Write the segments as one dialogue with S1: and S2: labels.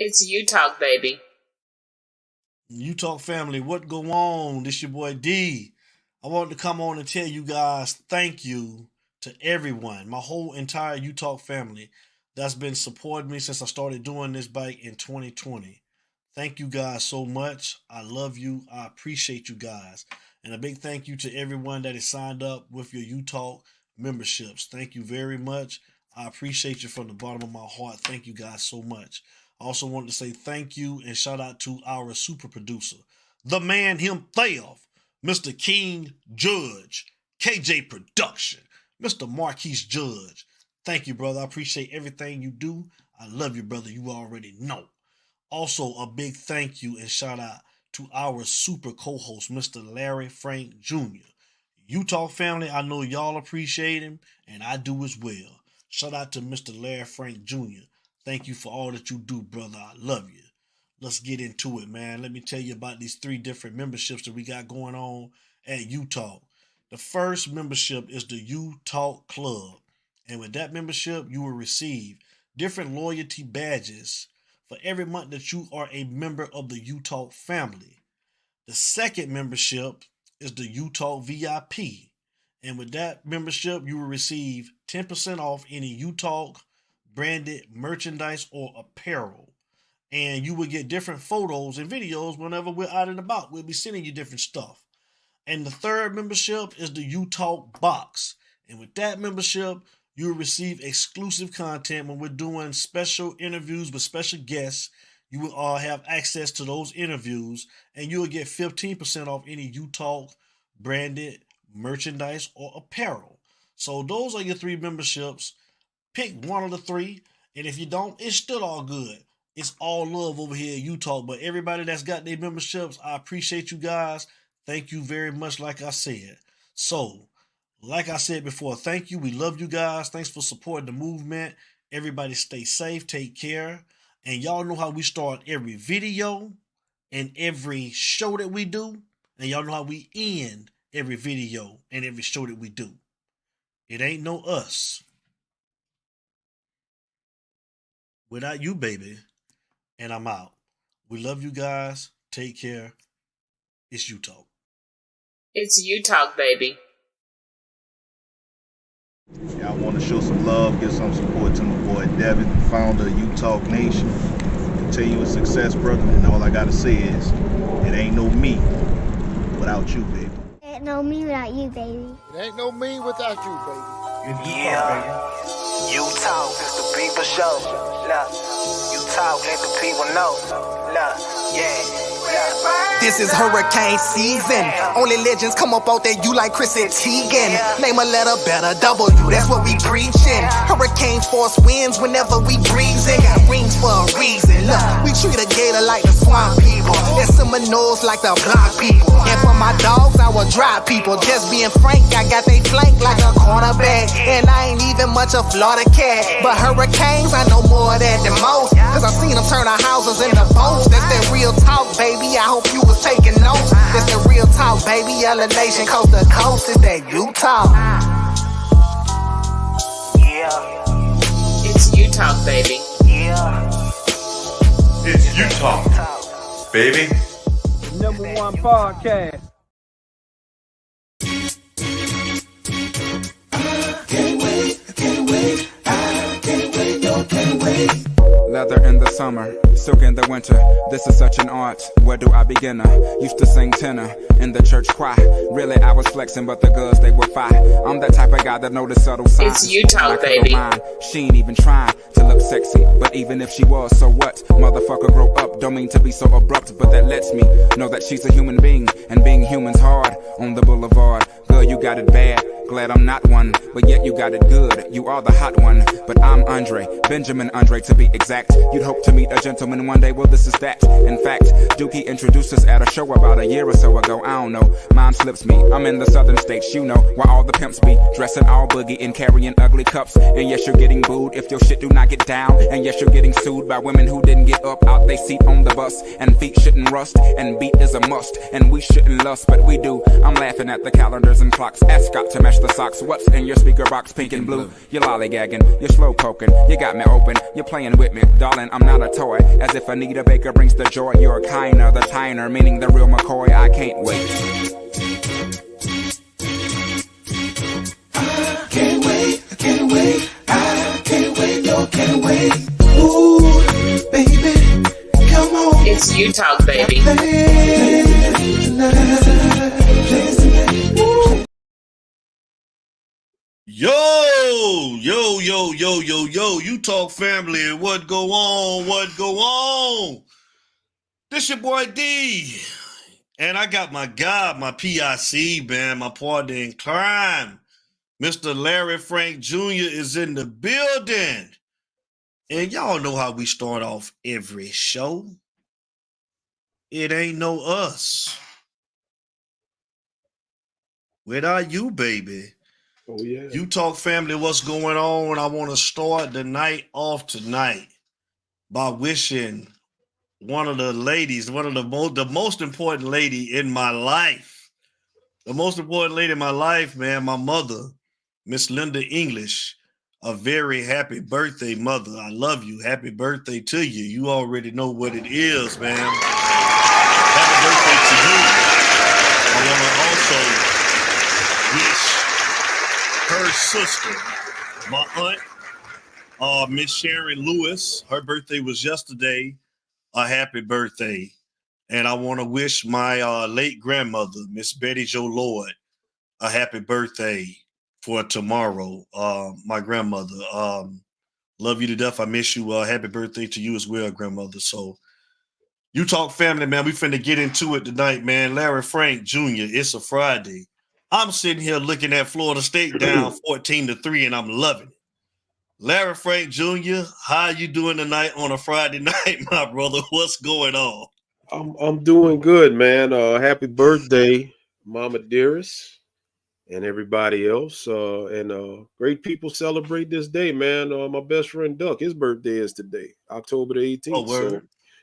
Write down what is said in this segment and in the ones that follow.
S1: It's You Talk, baby.
S2: You Talk family, what go on? This your boy D. I wanted to come on and tell you guys thank you to everyone, my whole entire You Talk family that's been supporting me since I started doing this back in 2020. Thank you guys so much. I love you. I appreciate you guys. And a big thank you to everyone that is signed up with your You Talk memberships. Thank you very much. I appreciate you from the bottom of my heart. Thank you guys so much. I also wanted to say thank you and shout out to our super producer, the man himself, Mr. King Judge, KJ Production, Mr. Marquise Judge. Thank you, brother. I appreciate everything you do. I love you, brother. You already know. Also, a big thank you and shout out to our super co-host, Mr. Larry Frank Jr. You Talk family, I know y'all appreciate him, and I do as well. Shout out to Mr. Larry Frank Jr. Thank you for all that you do, brother. I love you. Let's get into it, man. Let me tell you about these 3 different memberships that we got going on at You Talk. The first membership is the You Talk Club. And with that membership, you will receive different loyalty badges for every month that you are a member of the You Talk family. The second membership is the You Talk VIP. And with that membership, you will receive 10% off any You Talk branded merchandise or apparel. And you will get different photos and videos whenever we're out and about. We'll be sending you different stuff. And the third membership is the You Talk Box. And with that membership, you will receive exclusive content when we're doing special interviews with special guests. You will have access to those interviews, and you will get 15% off any You Talk branded merchandise or apparel. So those are your 3 memberships. Pick one of the 3, and if you don't, it's still all good. It's all love over here at You Talk, but everybody that's got their memberships, I appreciate you guys. Thank you very much, like I said. So, like I said before, thank you. We love you guys. Thanks for supporting the movement. Everybody stay safe, take care. And y'all know how we start every video and every show that we do. And y'all know how we end every video and every show that we do. It ain't no us without you, baby. And I'm out. We love you guys. Take care. It's You Talk.
S1: It's You Talk, baby.
S3: Yeah, I want to show some love, give some support to my boy Devin, founder of You Talk Nation. Continuous success, brother. And all I got to say is, it ain't no me without you, baby.
S4: It ain't no me without you, baby.
S5: It ain't no me without you, baby.
S6: Yeah, You Talk, it's the people show. Look, You Talk, let the people know. Look, yeah. This is hurricane season. Only legends come up out there, you like Chris and Teigen. Name a letter better, W, that's what we preaching. Hurricane force winds whenever we breezing. Got rings for a reason. Look, we treat a gator like the swamp people. And Seminoles like the block people. And for my dogs, our dry people. Just being frank, I got they flank like a cornerback. And I ain't even much a Florida cat. But hurricanes, I know more of that than most. Cause I seen them turn our houses into boats. That's that real talk, baby. I hope you was taking notes. That's the real talk, baby. Yellow Nation, coast to coast. It's that You Talk. Yeah.
S1: It's You Talk, baby.
S6: Yeah.
S7: It's You Talk, baby.
S8: #1 podcast.
S9: Leather in the summer, silk in the winter. This is such an art. Where do I begin? Used to sing tenor in the church choir. Really, I was flexing, but the girls, they were fine. I'm that type of guy that know the subtle signs.
S1: It's You Talk, baby.
S9: She ain't even trying to look sexy, but even if she was, so what? Motherfucker, grow up. Don't mean to be so abrupt, but that lets me know that she's a human being, and being human's hard on the boulevard. Girl, you got it bad. Glad I'm not one, but yet you got it good. You are the hot one, but I'm Andre, Benjamin Andre to be exact. You'd hope to meet a gentleman one day, well this is that. In fact, Dookie introduced us at a show about a year or so ago, I don't know. Mine slips me, I'm in the southern states, you know, where all the pimps be dressing all boogie and carrying ugly cups. And yes, you're getting booed if your shit do not get down. And yes, you're getting sued by women who didn't get up out they seat on the bus. And feet shouldn't rust, and beat is a must. And we shouldn't lust, but we do. I'm laughing at the calendars and clocks. Ascot to measure match the socks. What's in your speaker box, pink and blue? You're lollygagging, you're slow poking, you got me open, you're playing with me, darling, I'm not a toy. As if Anita Baker brings the joy, you're kinder, the tiner, meaning the real McCoy, I can't wait.
S6: I can't wait, I can't wait, I can't wait, no, can't wait. Ooh, baby, come on.
S1: It's you talk, baby.
S2: Yo, you talk family. What go on? What go on? This your boy D. And I got my guy, my PIC, man, my partner in crime. Mr. Larry Frank Jr. is in the building. And y'all know how we start off every show. It ain't no us. Where are you, baby?
S10: Oh, yeah.
S2: You talk family, what's going on? I want to start the night off tonight by wishing one of the ladies, the most important lady in my life. The most important lady in my life, man, my mother, Miss Linda English. A very happy birthday, mother. I love you. Happy birthday to you. You already know what it is, man. Happy birthday to you. I want to also wish her sister, my aunt, Miss Sharon Lewis. Her birthday was yesterday. A happy birthday. And I want to wish my late grandmother, Miss Betty Jo Lloyd, a happy birthday for tomorrow. My grandmother. Love you to death. I miss you. Happy birthday to you as well, grandmother. So you talk family, man. We finna get into it tonight, man. Larry Frank Jr., it's a Friday. I'm sitting here looking at Florida State down 14-3, and I'm loving it. Larry Frank Jr., how you doing tonight on a Friday night, my brother? What's going on?
S10: I'm doing good, man. Happy birthday, Mama Dearest, and everybody else. And great people celebrate this day, man. My best friend Duck, his birthday is today, October the 18th.
S2: Oh, word.
S10: So,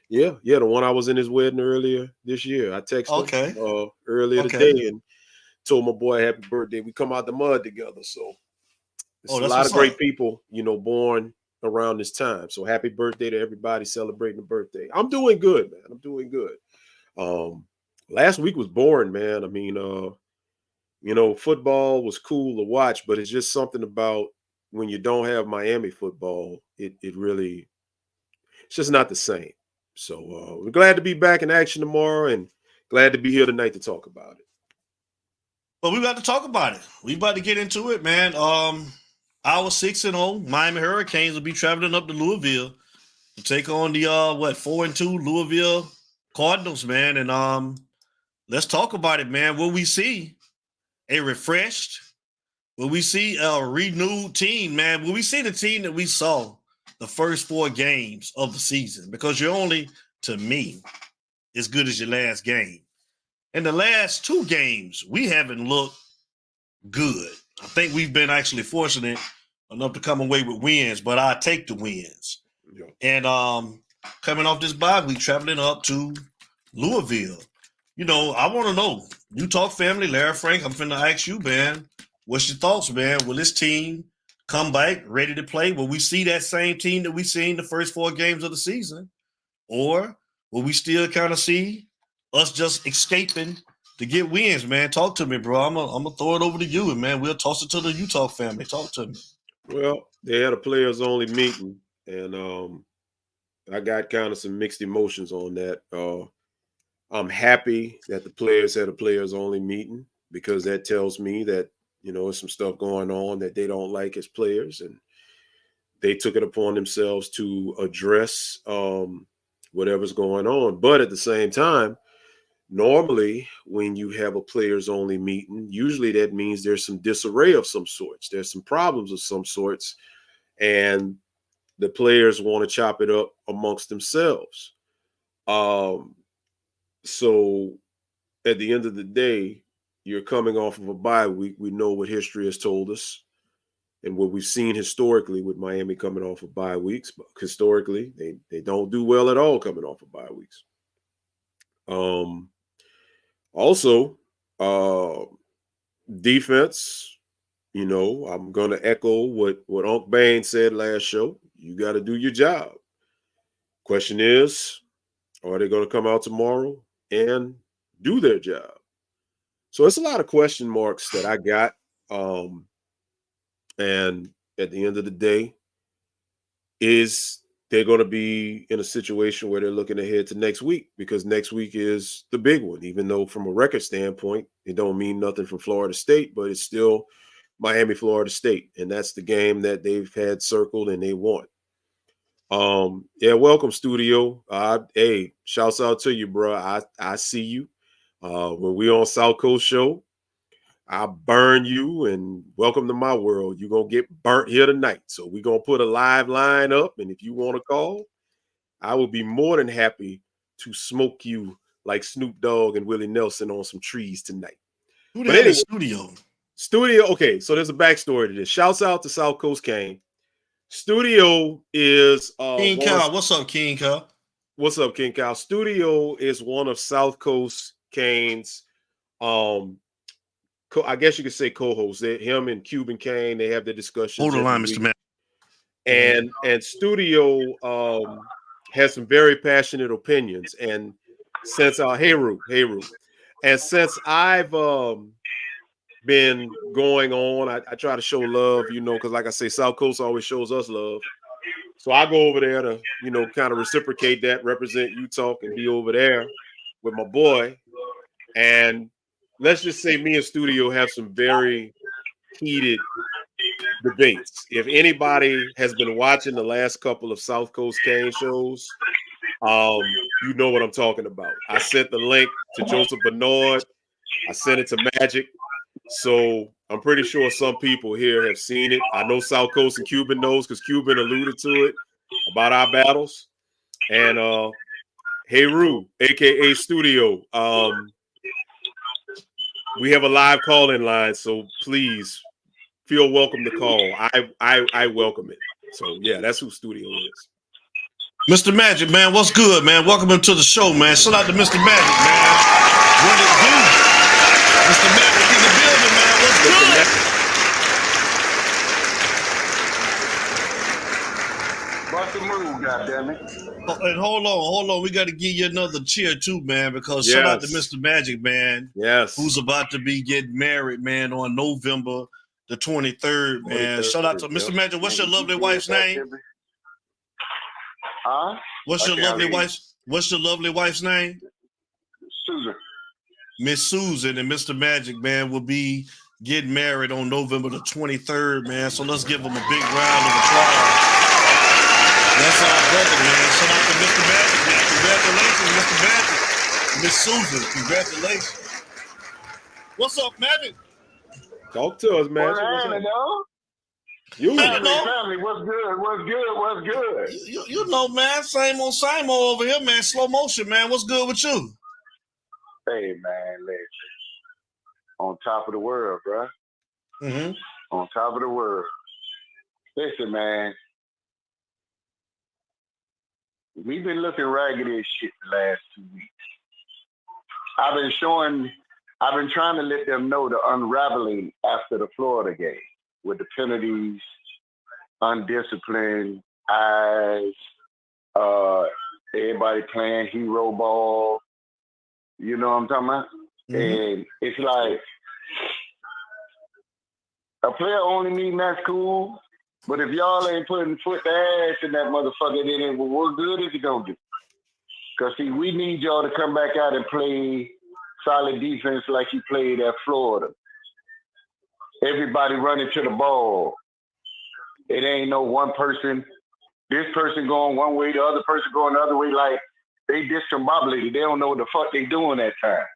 S10: yeah, the one I was in his wedding earlier this year. I texted him earlier today and told my boy happy birthday. We come out the mud together, so there's a lot of great people, born around this time. So happy birthday to everybody celebrating the birthday. I'm doing good, man. I'm doing good. Last week was boring, man. I mean, football was cool to watch, but it's just something about when you don't have Miami football, it really, it's just not the same. So we're glad to be back in action tomorrow and glad to be here tonight to talk about it.
S2: Well, we about to talk about it. We about to get into it, man. Our 6-0 Miami Hurricanes will be traveling up to Louisville to take on the 4-2 Louisville Cardinals, man. And let's talk about it, man. Will we see a refreshed? Will we see a renewed team, man? Will we see the team that we saw the first 4 games of the season? Because you're only, to me, as good as your last game. In the last 2 games, we haven't looked good. I think we've been actually fortunate enough to come away with wins, but I take the wins.
S10: Yeah.
S2: And coming off this bye week, traveling up to Louisville. I want to know, you talk family, Larry Frank, I'm finna ask you, man, what's your thoughts, man? Will this team come back ready to play? Will we see that same team that we seen the first 4 games of the season? Or will we still kind of see us just escaping to get wins, man? Talk to me, bro. I'm gonna throw it over to you, and man, we'll toss it to the Utah family. Talk to me.
S10: Well, they had a players only meeting, and I got kind of some mixed emotions on that. I'm happy that the players had a players only meeting because that tells me that there's some stuff going on that they don't like as players, and they took it upon themselves to address whatever's going on. But at the same time, normally, when you have a players-only meeting, usually that means there's some disarray of some sorts. There's some problems of some sorts, and the players want to chop it up amongst themselves. So at the end of the day, you're coming off of a bye week. We know what history has told us and what we've seen historically with Miami coming off of bye weeks. But historically, they don't do well at all coming off of bye weeks. Also, defense You know, I'm going to echo what Unc Bain said last show. You got to do your job. Question is, are they going to come out tomorrow and do their job? So it's a lot of question marks that I got. And at the end of the day, is they're going to be in a situation where they're looking ahead to next week, because next week is the big one, even though from a record standpoint, it don't mean nothing from Florida State, but it's still Miami, Florida State. And that's the game that they've had circled and they want. Yeah, welcome, studio. Hey, shouts out to you, bro. I see you. When we on South Coast show, I burn you and welcome to my world. You're going to get burnt here tonight. So we're going to put a live line up. And if you want to call, I will be more than happy to smoke you like Snoop Dogg and Willie Nelson on some trees tonight.
S2: Who the hell is studio?
S10: Studio, okay, so there's a backstory to this. Shouts out to South Coast Kane. Studio is
S2: King Kyle. What's up, King Kyle?
S10: What's up, King Kyle? Studio is one of South Coast Kane's I guess you could say co-hosts. Him and Cuban Kane, they have the discussions.
S2: Hold the line, Mr. Matt.
S10: And Studio has some very passionate opinions. And since hey Ru, and since I've been going on, I try to show love, you know, because like I say, South Coast always shows us love. So I go over there to, you know, kind of reciprocate that, represent Utah, and be over there with my boy. And let's just say me and Studio have some very heated debates. If anybody has been watching the last couple of South Coast Kane shows, you know what I'm talking about. I sent the link to Joseph Bernard. I sent it to Magic. So I'm pretty sure some people here have seen it. I know South Coast and Cuban knows, because Cuban alluded to it about our battles. And hey Ru, aka Studio, we have a live call-in line, so please feel welcome to call. I welcome it. So yeah, that's who Studio is.
S2: Mr. Magic, man, what's good, man? Welcome to the show, man. Shout out to Mr. Magic, man. What it do? Mr. Magic in the building, man. What's good?
S11: Bust the move, goddammit.
S2: And hold on. We got to give you another cheer too, man, because shout out to Mr. Magic, man.
S10: Yes.
S2: Who's about to be getting married, man, on November the 23rd, man. Shout out to Mr. Magic. What's your lovely wife's name?
S11: Huh?
S2: What's your lovely wife's name?
S11: Susan.
S2: Miss Susan and Mr. Magic, man, will be getting married on November the 23rd, man. So let's give them a big round of applause. That's our brother, man. Shout out to Mr. Magic, man. Congratulations, Mr. Magic. Miss Susan, congratulations. What's up, Magic?
S10: Talk to us, man.
S11: Family, what's good?
S2: You know, man, same old over here, man. Slow motion, man. What's good with you?
S11: Hey, man, listen. On top of the world, bro.
S2: Mm-hmm.
S11: On top of the world. Listen, man. We've been looking raggedy as shit the last 2 weeks. I've been trying to let them know the unraveling after the Florida game, with the penalties, undisciplined, eyes, everybody playing hero ball. You know what I'm talking about? Mm-hmm. And it's like, a player only meeting, that's cool. But if y'all ain't putting foot to ass in that motherfucker, then what good is it gonna do? Because, see, we need y'all to come back out and play solid defense like you played at Florida. Everybody running to the ball. It ain't no one person, this person going one way, the other person going the other way. Like, they discombobulated. They don't know what the fuck they doing that time.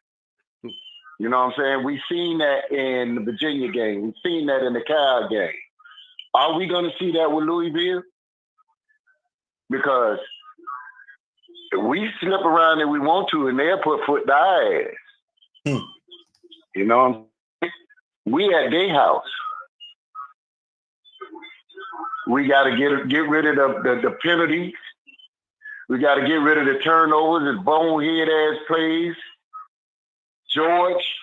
S11: You know what I'm saying? We've seen that in the Virginia game. We've seen that in the Cal game. Are we going to see that with Louisville? Because we slip around if we want to, and they'll put foot to our ass. You know, we at their house. We got to get rid of the penalties. We got to get rid of the turnovers, the bonehead ass plays. George,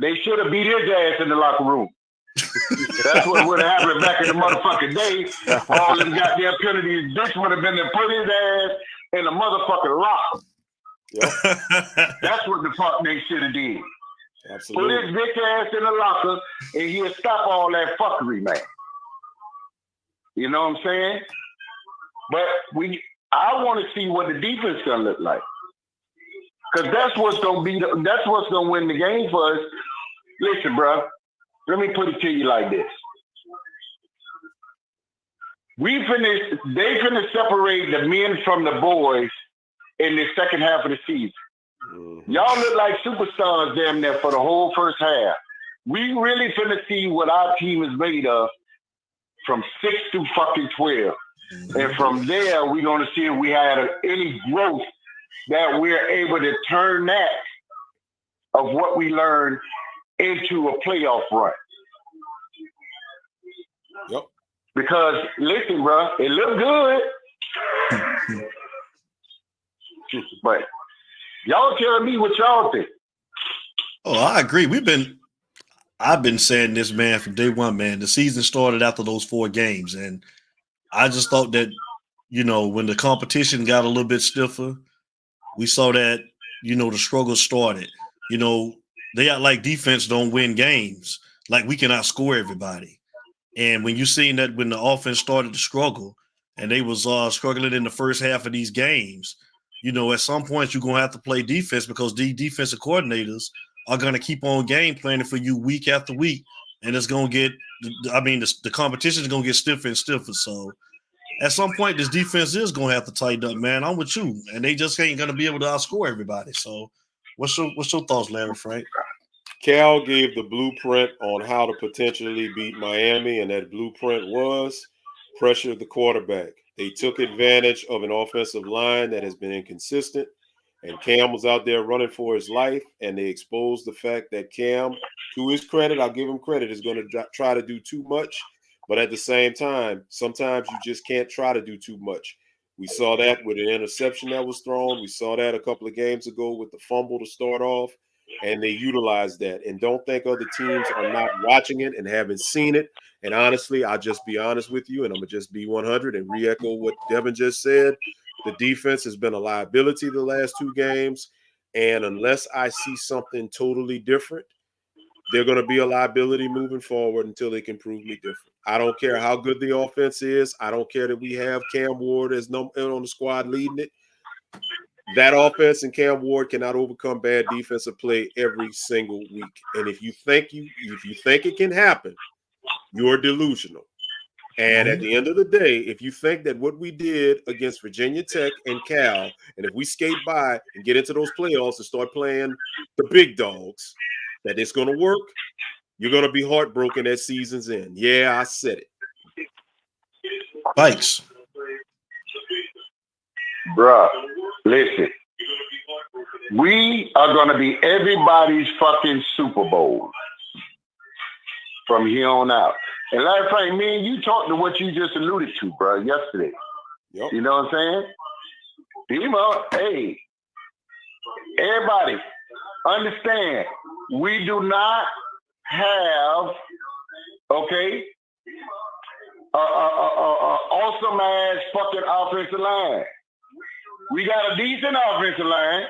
S11: they should have beat his ass in the locker room. That's what would have happened back in the motherfucking day. All them goddamn penalties, bitch would have been to put his ass in a motherfucking locker.
S10: Yep.
S11: That's what the fuck they should have did.
S10: Absolutely.
S11: Put his bitch ass in a locker and he'll stop all that fuckery, man. You know what I'm saying? But I want to see what the defense gonna look like. Because that's what's gonna win the game for us. Listen, bro, let me put it to you like this. They finna separate the men from the boys in the second half of the season. Mm-hmm. Y'all look like superstars damn near for the whole first half. We really finna see what our team is made of from 6 to fucking 12. Mm-hmm. And from there, we're gonna see if we had any growth that we're able to turn that of what we learned into a playoff run.
S10: Yep.
S11: Because listen, bro, it looked good. But y'all telling me what y'all think.
S2: Oh, I agree. I've been saying this, man, from day one, man. The season started after those 4 games. And I just thought that, when the competition got a little bit stiffer, we saw that, the struggle started. They act like defense don't win games. Like we can outscore everybody. And when you seen that when the offense started to struggle and they was struggling in the first half of these games, at some point you're going to have to play defense because the defensive coordinators are going to keep on game planning for you week after week. And it's going to get, the competition is going to get stiffer and stiffer. So at some point, this defense is going to have to tighten up, man. I'm with you. And they just ain't going to be able to outscore everybody. So what's your thoughts, Larry Frank?
S10: Cal gave the blueprint on how to potentially beat Miami, and that blueprint was pressure the quarterback. They took advantage of an offensive line that has been inconsistent, and Cam was out there running for his life, and they exposed the fact that Cam, to his credit, I'll give him credit, is going to try to do too much, but at the same time, sometimes you just can't try to do too much. We saw that with an interception that was thrown. We saw that a couple of games ago with the fumble to start off. And they utilize that. And don't think other teams are not watching it and haven't seen it. And honestly, I'll just be honest with you, and I'm going to just be 100 and re-echo what Devin just said. The defense has been a liability the last 2 games. And unless I see something totally different, they're going to be a liability moving forward until they can prove me different. I don't care how good the offense is. I don't care that we have Cam Ward as on the squad leading it. That offense and Cam Ward cannot overcome bad defensive play every single week. And if you think it can happen, you're delusional. And at the end of the day, if you think that what we did against Virginia Tech and Cal, and if we skate by and get into those playoffs and start playing the big dogs, that it's going to work, you're going to be heartbroken at season's end. Yeah, I said it.
S2: Thanks.
S11: Bruh, listen. We are going to be everybody's fucking Super Bowl from here on out. And like Frank, me and you talked to what you just alluded to, bro, yesterday.
S10: Yep.
S11: You know what I'm saying? Hey, everybody, understand, we do not have, awesome ass fucking offensive line. We got a decent offensive line,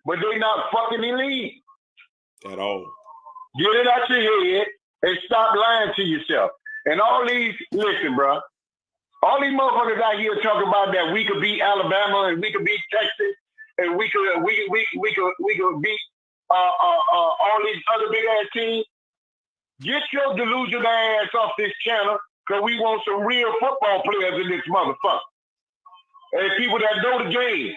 S11: but they not fucking elite.
S10: At all.
S11: Get it out your head and stop lying to yourself. And listen, bro, all these motherfuckers out here talking about that we could beat Alabama and we could beat Texas and we could beat all these other big ass teams. Get your delusional ass off this channel because we want some real football players in this motherfucker. And people that know the game.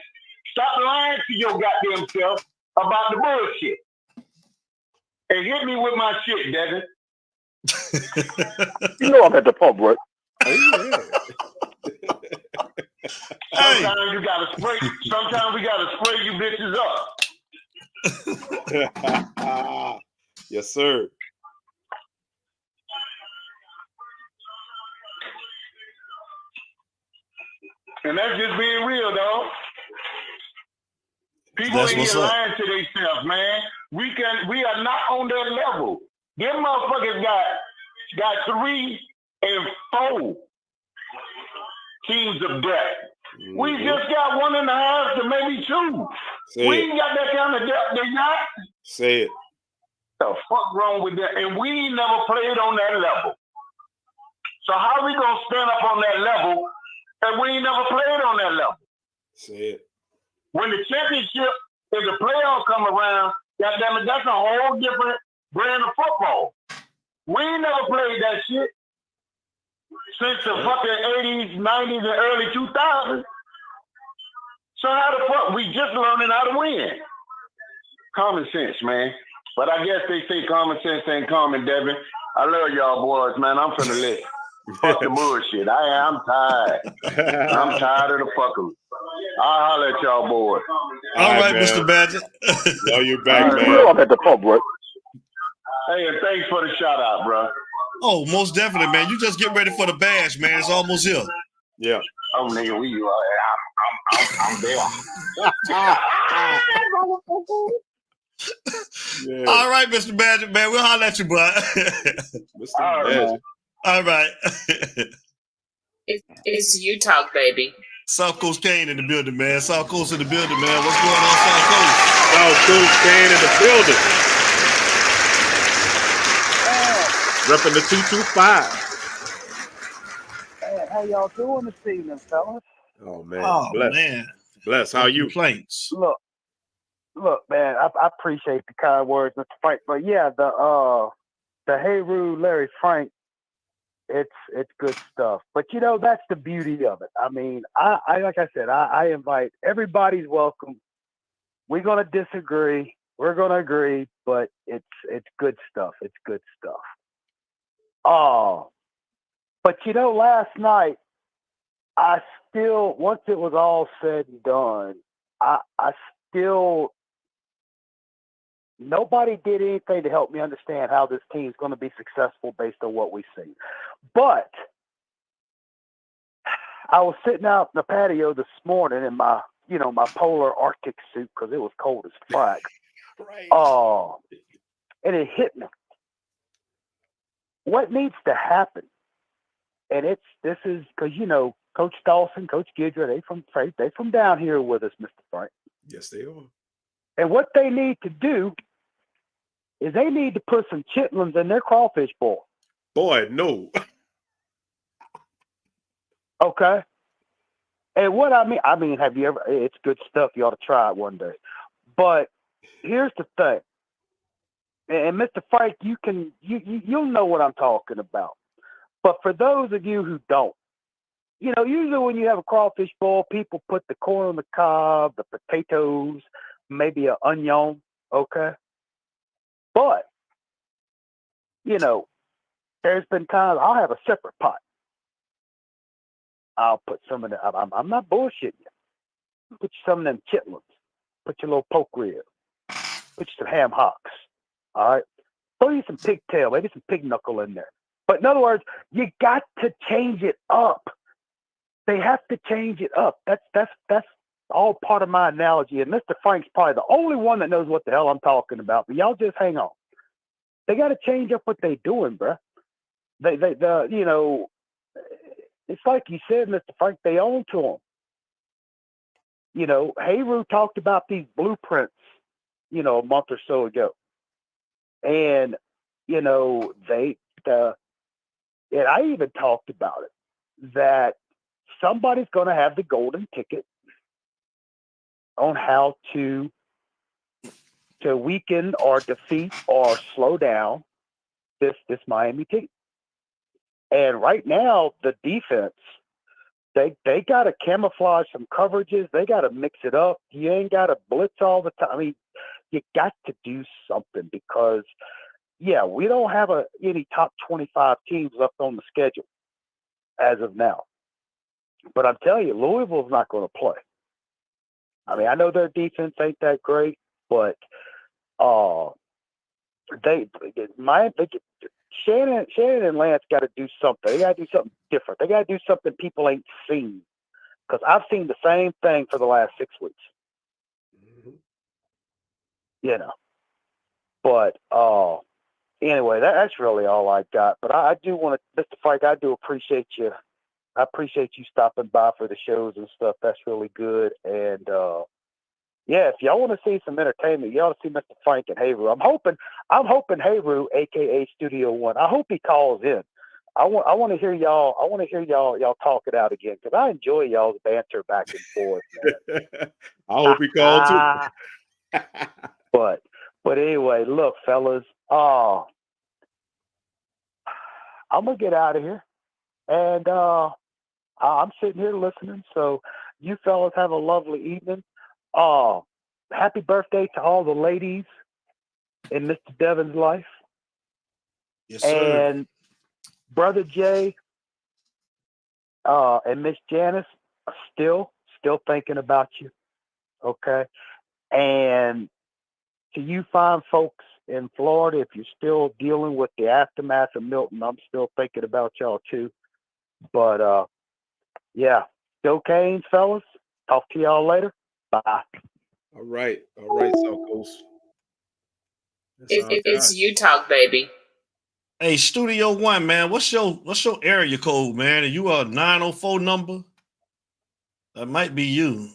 S11: Stop lying to your goddamn self about the bullshit. And hit me with my shit, Devin.
S5: You know I'm at the pump, right?
S11: Sometimes we gotta spray you bitches up.
S10: Yes, sir.
S11: And that's just being real, dog. People ain't here lying to themselves, man. We are not on their level. Them motherfuckers got got 3 and 4 teams of depth. We just got 1.5 to maybe 2. We ain't got that kind of depth they got.
S10: Say it.
S11: The fuck wrong with that? And we ain't never played on that level. So how we gonna stand up on that level and we ain't never played on that level?
S10: Say it.
S11: When the championship and the playoffs come around, goddamn it, that's a whole different brand of football. We ain't never played that shit since the fucking 80s, 90s, and early 2000s. So how the fuck we just learning how to win? Common sense, man. But I guess they say common sense ain't common, Devin. I love y'all boys, man. I'm finna listen. Fuck the bullshit. I'm tired. I'm tired of the fuckery. I'll holler at y'all boys.
S2: All right, Mr. Badger.
S10: Love you back, man.
S11: I'm at the pub, bro. Hey, and thanks for the shout out, bro.
S2: Oh, most definitely, man. You just get ready for the bash, man. It's almost here.
S10: Yeah.
S11: Oh, nigga, I'm there.
S10: Yeah.
S2: All right, Mr. Badger, man. We'll holler at you, bro.
S10: Mr. Badger.
S2: All right.
S1: It's you talk, baby.
S2: South Coast Kane in the building, man. South Coast in the building, man. What's going on, South Coast?
S10: South Coast Kane in the building. Repping the 225.
S12: Hey, how y'all doing this evening, fellas?
S10: Oh, man.
S2: Oh,
S10: Bless.
S2: man.
S10: Bless. How are you?
S2: Complaints.
S12: Look, man, I appreciate the kind words, Mr. Frank. But yeah, the Heru Larry Frank, it's good stuff. But you know, that's the beauty of it. I mean, I like I said, I invite everybody's welcome. We're gonna disagree, we're gonna agree, but it's good stuff. It's good stuff. But you know, last night I still, once it was all said and done, I still, nobody did anything to help me understand how this team's going to be successful based on what we see. But I was sitting out in the patio this morning in my, my polar Arctic suit because it was cold as fuck.
S10: Right.
S12: And it hit me. What needs to happen? And this is because, Coach Dawson, Coach Gidra, they from down here with us, Mr. Frank.
S10: Yes, they are.
S12: And what they need to do is they need to put some chitlins in their crawfish bowl.
S10: Boy, no.
S12: Okay. And what I mean, have you ever? It's good stuff. You ought to try it one day. But here's the thing. And Mr. Frank, you'll know what I'm talking about. But for those of you who don't, usually when you have a crawfish bowl, people put the corn on the cob, the potatoes, maybe an onion, okay? But, there's been times I'll have a separate pot. I'll put some of the, I'm not bullshitting you. Put you some of them chitlins. Put your little poke rib. Put you some ham hocks, all right? Throw you some pigtail, maybe some pig knuckle in there. But in other words, you got to change it up. They have to change it up. That's all part of my analogy. And Mr. Frank's probably the only one that knows what the hell I'm talking about. But y'all just hang on. They got to change up what they're doing, bro. It's like you said, Mr. Frank, they own to them. Heru talked about these blueprints, a month or so ago. And, and I even talked about it, that somebody's going to have the golden ticket on how to weaken or defeat or slow down this Miami team. And right now, the defense, they got to camouflage some coverages. They got to mix it up. You ain't got to blitz all the time. I mean, you got to do something because, yeah, we don't have any top 25 teams left on the schedule as of now. But I'm telling you, Louisville's not going to play. I mean, I know their defense ain't that great, but Shannon and Lance got to do something. They got to do something different. They got to do something people ain't seen. Because I've seen the same thing for the last 6 weeks. Mm-hmm. But anyway, that's really all I got. But I do want to, Mr. Frank, I do appreciate you. I appreciate you stopping by for the shows and stuff. That's really good. And yeah, if y'all want to see some entertainment, y'all see Mr. Frank and Hayru. I'm hoping Hayru, aka Studio One. I hope he calls in. I want to hear y'all. I want to hear y'all talk it out again because I enjoy y'all's banter back and forth.
S10: I hope he called too.
S12: But anyway, look, fellas. I'm gonna get out of here, and I'm sitting here listening. So you fellas have a lovely evening. Happy birthday to all the ladies in Mr. Devin's life.
S2: Yes, sir.
S12: And Brother Jay and Miss Janice are still thinking about you. Okay. And to you fine folks in Florida, if you're still dealing with the aftermath of Milton, I'm still thinking about y'all too. But yeah, go Canes, fellas. Talk to y'all later. Bye.
S10: All right, South Coast.
S1: It's you talk, baby.
S2: Hey, Studio One, man, what's your area code, man? Are you a 904 number? That might be you.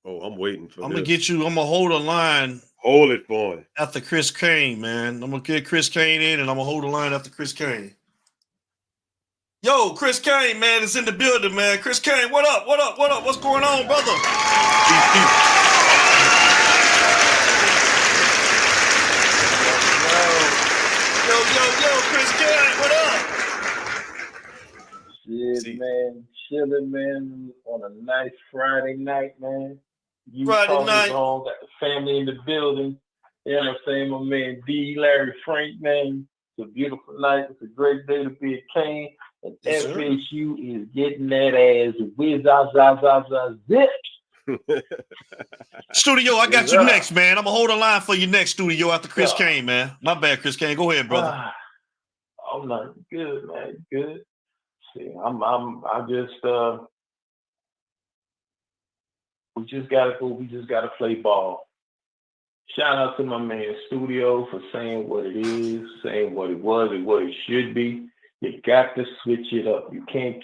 S10: Oh, I'm waiting for
S2: I'm gonna get you. I'm gonna hold a line.
S10: Hold it for him.
S2: After Chris Kane, man. I'm gonna get Chris Kane in, and I'm gonna hold the line after Chris Kane. Yo, Chris Kane, man, is in the building, man. Chris Kane, what up? What up? What up? What's going on, brother? Yo, Chris Kane, what up?
S13: Shit, man, chilling, man, on a nice Friday night, man. You
S2: Friday night.
S13: On, got the family in the building. You know what I'm saying? My man D, Larry, Frank, man. It's a beautiful night. It's a great day to be a Kane. And yes, FSU is getting that ass zip.
S2: Studio, I got you next, man. I'm gonna hold a line for you next, Studio, after Chris Kane, man. My bad, Chris Kane. Go ahead, brother.
S13: I'm not good, man. Good. See, I just we just gotta go. We just gotta play ball. Shout out to my man Studio for saying what it is, saying what it was and what it should be. You got to switch it up. You can't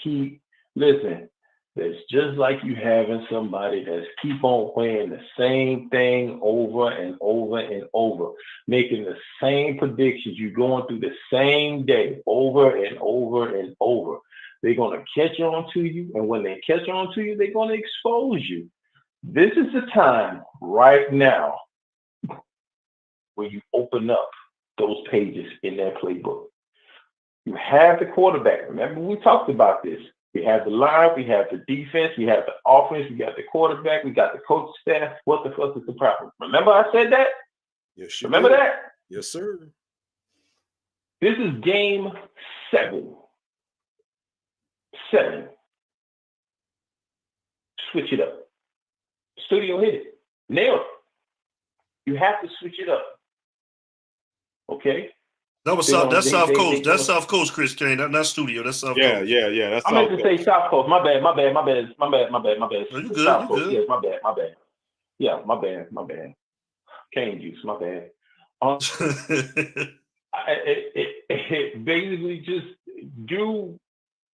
S13: listen, it's just like you having somebody that's keep on wearing the same thing over and over and over, making the same predictions. You're going through the same day over and over and over. They're going to catch on to you. And when they catch on to you, they're going to expose you. This is the time right now where you open up those pages in that playbook. You have the quarterback. Remember, we talked about this. We have the line, we have the defense, we have the offense, we got the quarterback, we got the coaching staff. What the fuck is the problem? Remember I said that?
S10: Yes,
S13: remember that?
S10: Yes, sir.
S13: This is game 7. Switch it up. Studio hit it. Nailed it. You have to switch it up. Okay?
S2: That was that's South Coast. That's South Coast, Chris Kane. That's Studio. That's South Coast.
S13: Yeah. That's I meant to say South Coast. My bad.
S2: No, you good.
S13: South Coast.
S2: Good.
S13: Yes, my bad. Yeah, my bad. Cane juice. My bad. It basically just do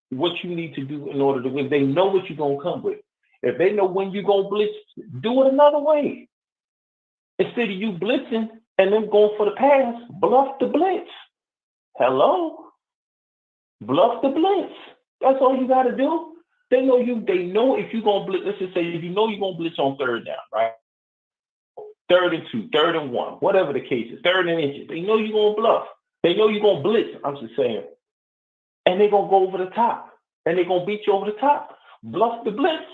S13: what you need to do in order to win. They know what you're gonna come with. If they know when you're gonna blitz, do it another way. Instead of you blitzing and them going for the pass, bluff the blitz. Hello? Bluff the blitz. That's all you got to do. They know if you're going to blitz. Let's just say if you know you're going to blitz on 3rd down, right? 3rd and 2, 3rd and 1, whatever the case is, 3rd and inches. They know you're going to bluff. They know you're going to blitz. I'm just saying. And they're going to go over the top. And they're going to beat you over the top. Bluff the blitz.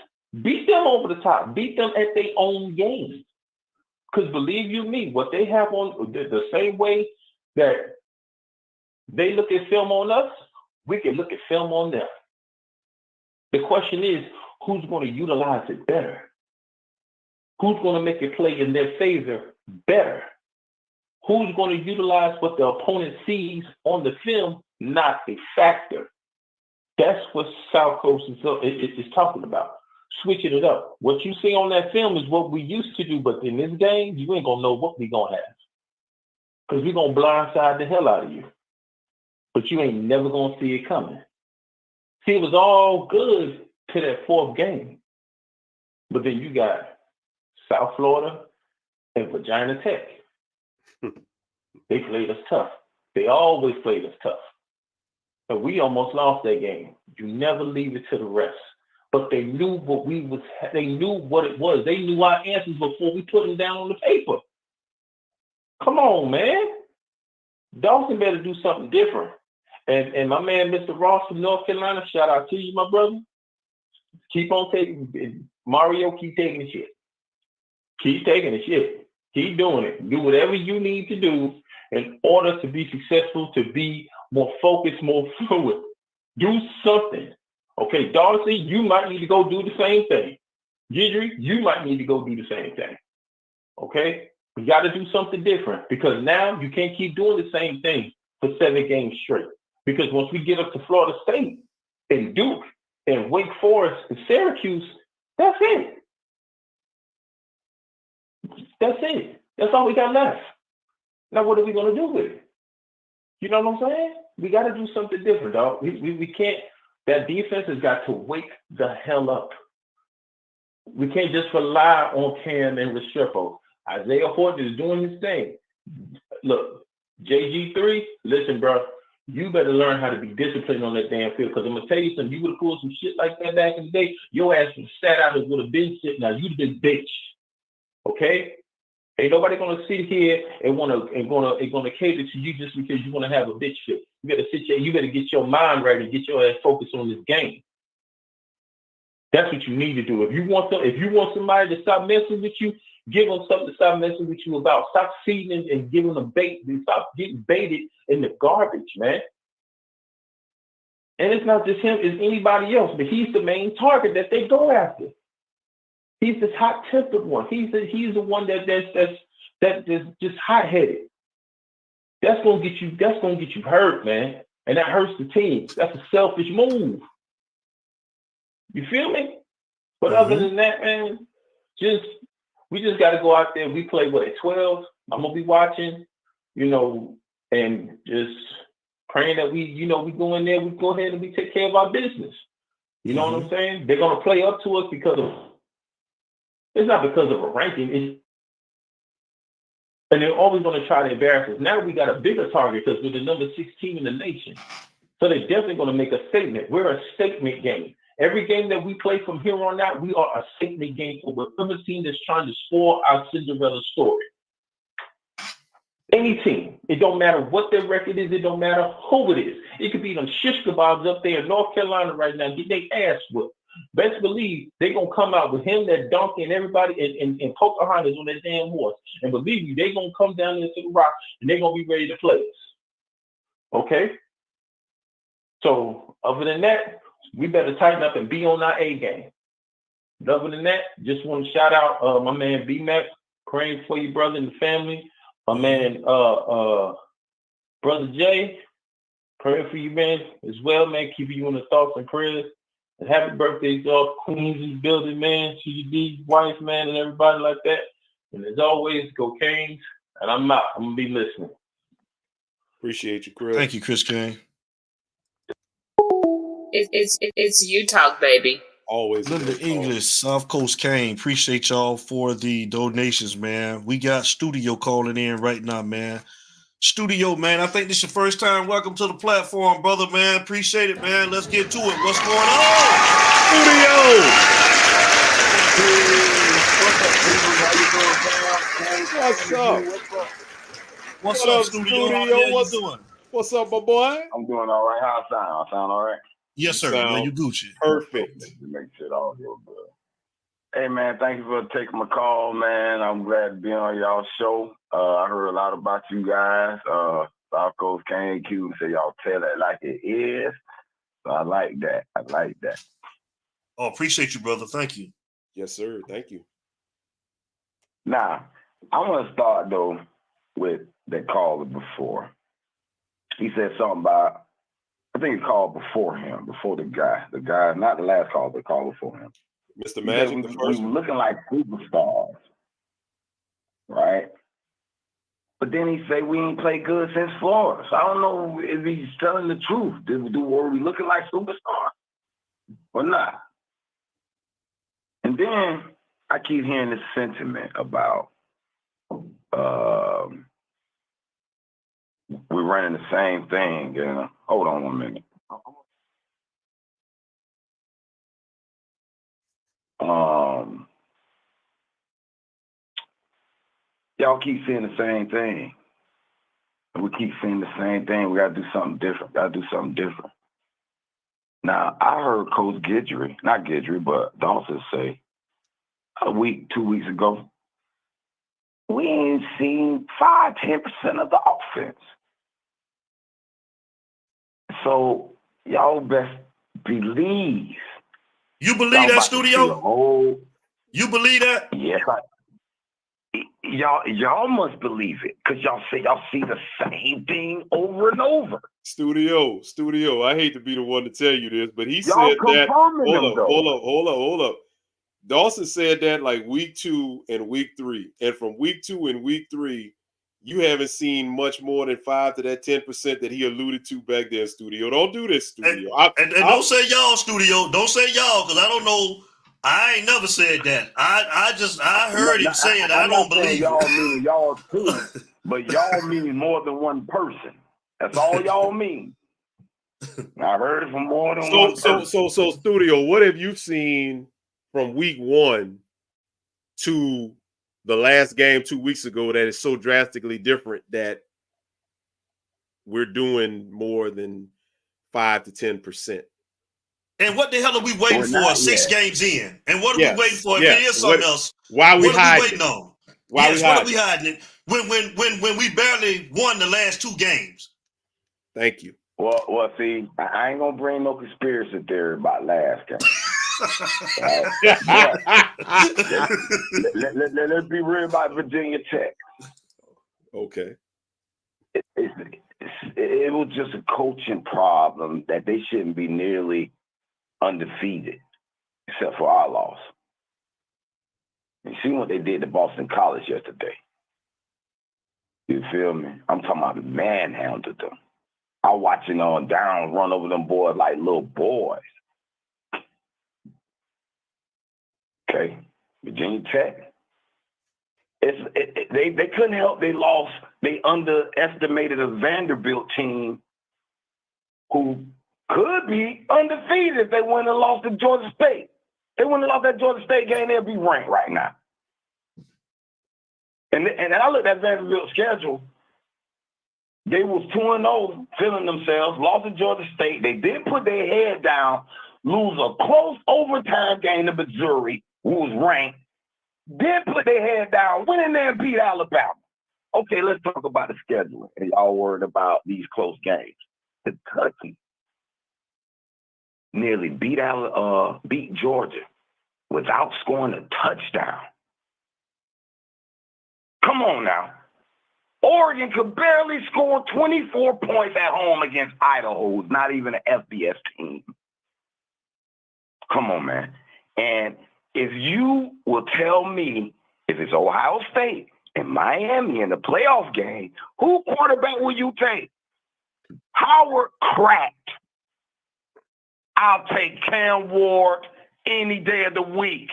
S13: Beat them over the top. Beat them at their own game. Because believe you me, what they have on the same way that they look at film on us, we can look at film on them. The question is, who's going to utilize it better? Who's going to make it play in their favor better? Who's going to utilize what the opponent sees on the film, not a factor? That's what South Coast is talking about. Switching it up. What you see on that film is what we used to do, but in this game, you ain't gonna know what we gonna have. Because we're going to blindside the hell out of you. But you ain't never going to see it coming. See, it was all good to that fourth game. But then you got South Florida and Virginia Tech. They played us tough. They always played us tough. And we almost lost that game. You never leave it to the rest. But they knew what they knew what it was. They knew our answers before we put them down on the paper. Come on, man. Dawson better do something different. And my man, Mr. Ross from North Carolina, shout out to you, my brother. Keep on taking, Mario, keep taking the shit. Keep taking the shit. Keep doing it. Do whatever you need to do in order to be successful, to be more focused, more fluid. Do something. Okay, Darcy, you might need to go do the same thing. Gidry, you might need to go do the same thing. Okay? We got to do something different because now you can't keep doing the same thing for 7 games straight. Because once we get up to Florida State and Duke and Wake Forest and Syracuse, that's it. That's it. That's all we got left. Now, what are we going to do with it? You know what I'm saying? We got to do something different, dog. We can't. That defense has got to wake the hell up. We can't just rely on Cam and Restrepo. Isaiah Horton is doing his thing. Look, JG3, listen, bro, you better learn how to be disciplined on that damn field because I'm going to tell you something. You would have pulled some shit like that back in the day, your ass would have sat out and would have been sitting now. You'd have been benched. Okay? Ain't nobody gonna sit here and gonna cater to you just because you want to have a bitch fit. You better sit here, you better get your mind right and get your ass focused on this game. That's what you need to do. If you want somebody to stop messing with you, give them something to stop messing with you about. Stop feeding and giving them bait and stop getting baited in the garbage, man. And it's not just him, it's anybody else, but he's the main target that they go after. He's this hot-tempered one. He's the one that's just hot-headed. That's gonna get you hurt, man. And that hurts the team. That's a selfish move. You feel me? But other than that, man, we just gotta go out there. We play at 12. I'm gonna be watching, and just praying that we go in there, we go ahead and we take care of our business. You know what I'm saying? They're gonna play up to us it's not because of a ranking. And they're always going to try to embarrass us. Now we got a bigger target because we're the number 6 team in the nation. So they're definitely going to make a statement. We're a statement game. Every game that we play from here on out, we are a statement game for whatever team that's trying to score our Cinderella story. Any team. It don't matter what their record is. It don't matter who it is. It could be them shish kebabs up there in North Carolina right now. Get their ass whooped. Best believe they're going to come out with him, that donkey, and everybody, and Pocahontas on that damn horse. And believe me, they're going to come down into the rock, and they're going to be ready to play us. Okay? So, other than that, we better tighten up and be on our A game. But other than that, just want to shout out my man B-Mac, praying for you, brother, and the family. My man, Brother Jay, praying for you, man, as well, man, keeping you in the thoughts and prayers. And happy birthday to all Queens in the building, man. CGD's wife, man, and everybody like that. And as always, go Canes. And I'm out. I'm going to be listening.
S10: Appreciate you, Chris.
S2: Thank you, Chris Kane.
S1: It's you talk, baby.
S10: Always.
S2: Linda English, South Coast Kane. Appreciate y'all for the donations, man. We got Studio calling in right now, man. Studio, man, I think this is your first time. Welcome to the platform, brother, man. Appreciate it, man. Let's get to it. What's going on?
S10: Studio!
S2: What's up, Studio? How you doing?
S10: What's up, my boy?
S11: I'm doing all right. How I sound? I sound all right?
S2: Yes, sir. Man, you Gucci.
S10: Perfect.
S11: Make shit all good. Hey, man, thank you for taking my call, man. I'm glad to be on y'all's show. I heard a lot about you guys. South Coast Kane Q say y'all tell it like it is. So I like that.
S2: Oh, appreciate you, brother. Thank you.
S10: Yes, sir. Thank you.
S11: Now, I want to start, though, with the caller before. He said something about, I think he called before him, before the guy. The guy, not the last call, but the call before him.
S10: Mr. Magic,
S11: we were looking like superstars, right?
S14: But then he say we ain't played good since Florida. So I don't know if he's telling the truth. Were we looking like superstars or not? And then I keep hearing this sentiment about we're running the same thing. Hold on 1 minute. Y'all keep saying the same thing. We keep saying the same thing. We got to do something different. Now, I heard Coach Guidry, not Guidry, but Dawson say 2 weeks ago, we ain't seen 5-10% of the offense. So y'all best believe.
S2: You believe that, Studio? You believe that?
S14: Yes, y'all must believe it, because y'all see the same thing over and over.
S10: Studio, I hate to be the one to tell you this, but he
S14: y'all
S10: said that. Hold up. Dawson said that like week 2 and week 3. And from week 2 and week 3, you haven't seen much more than 5 to that 10% that he alluded to back there, Studio. Don't do this, Studio.
S2: And don't say y'all, Studio. Don't say y'all, because I don't know. I ain't never said that. I heard him say it. I don't believe
S14: y'all
S2: it.
S14: Meaning y'all too, but y'all mean more than one person. That's all y'all mean. I heard it from more than one person.
S10: So, Studio, what have you seen from week 1 to the last game 2 weeks ago that is so drastically different that we're doing more than 5 to 10%?
S2: And what the hell are we waiting for 6 games in? And what are we waiting for? If it is something else,
S10: why are we
S2: waiting on?
S10: What
S2: are we hiding it? When we barely won the last 2 games.
S10: Thank you.
S14: Well, see, I ain't gonna bring no conspiracy theory about last game. Let's be real about Virginia Tech.
S10: Okay.
S14: It was just a coaching problem that they shouldn't be nearly undefeated, except for our loss. You see what they did to Boston College yesterday. You feel me? I'm talking about manhandled them. I watching on down run over them boys like little boys. Okay, Virginia Tech. They couldn't help. They lost. They underestimated a Vanderbilt team who could be undefeated if they wouldn't have lost to Georgia State. They wouldn't have lost that Georgia State game, they'd be ranked right now. And I looked at Vanderbilt's schedule. They was 2-0, feeling themselves, lost to Georgia State. They did put their head down, lose a close overtime game to Missouri, who was ranked. Then put their head down, went in there and beat Alabama. Okay, let's talk about the scheduling. And y'all worried about these close games. Kentucky nearly beat Georgia without scoring a touchdown. Come on now. Oregon could barely score 24 points at home against Idaho, who's not even an FBS team. Come on, man. And if you will tell me if it's Ohio State and Miami in the playoff game, who quarterback will you take? Howard cracked. I'll take Cam Ward any day of the week.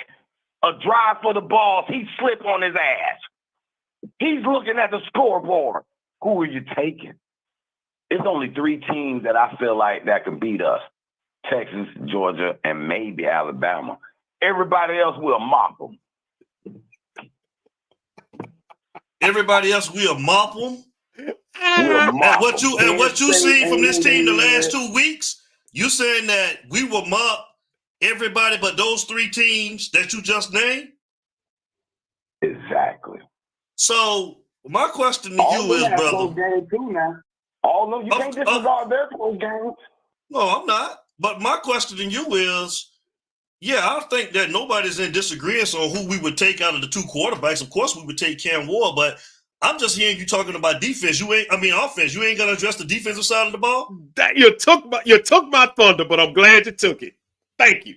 S14: A drive for the balls, he slipped on his ass. He's looking at the scoreboard. Who are you taking? It's only 3 teams that I feel like that can beat us. Texas, Georgia, and maybe Alabama. Everybody else will mop them.
S2: Everybody else will mop them? And what you seen from this team the last 2 weeks, you saying that we will mop everybody but those 3 teams that you just named?
S14: Exactly.
S2: So my question to you is, brother.
S14: Games too now. All of them, you can't disregard their close games.
S2: No, I'm not. But my question to you is, yeah, I think that nobody's in disagreement on who we would take out of the 2 quarterbacks. Of course, we would take Cam Ward, but I'm just hearing you talking about defense. Offense. You ain't gonna address the defensive side of the ball.
S10: That you took my thunder, but I'm glad you took it. Thank you.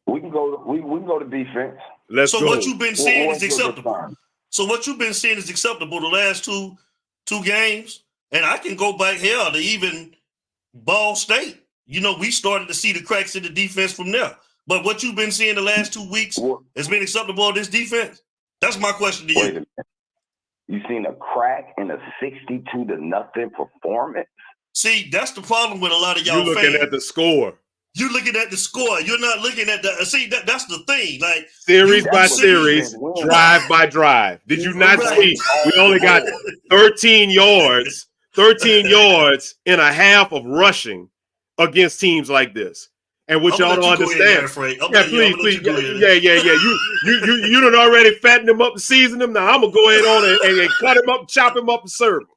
S14: We can go to defense.
S10: Let's go.
S2: What you've been seeing is acceptable. So what you've been seeing is acceptable the last 2 2 games, and I can go back hell to even Ball State. You know, we started to see the cracks in the defense from there. But what you've been seeing the last 2 weeks has been acceptable of this defense? That's my question to you.
S14: Wait a minute. You seen a crack in a 62-0 performance?
S2: See, that's the problem with a lot of y'all
S10: You're looking at the score.
S2: You're looking at the score. You're not looking at the see. That's the thing. Like
S10: series by series, drive by drive. Did you not see? We only got 13 yards, 13 yards and a half of rushing against teams like this. And what y'all don't understand. Yeah, please. Yeah. You done already fattened them up and seasoned them. Now I'm gonna go ahead on and cut him up, chop him up, and serve him.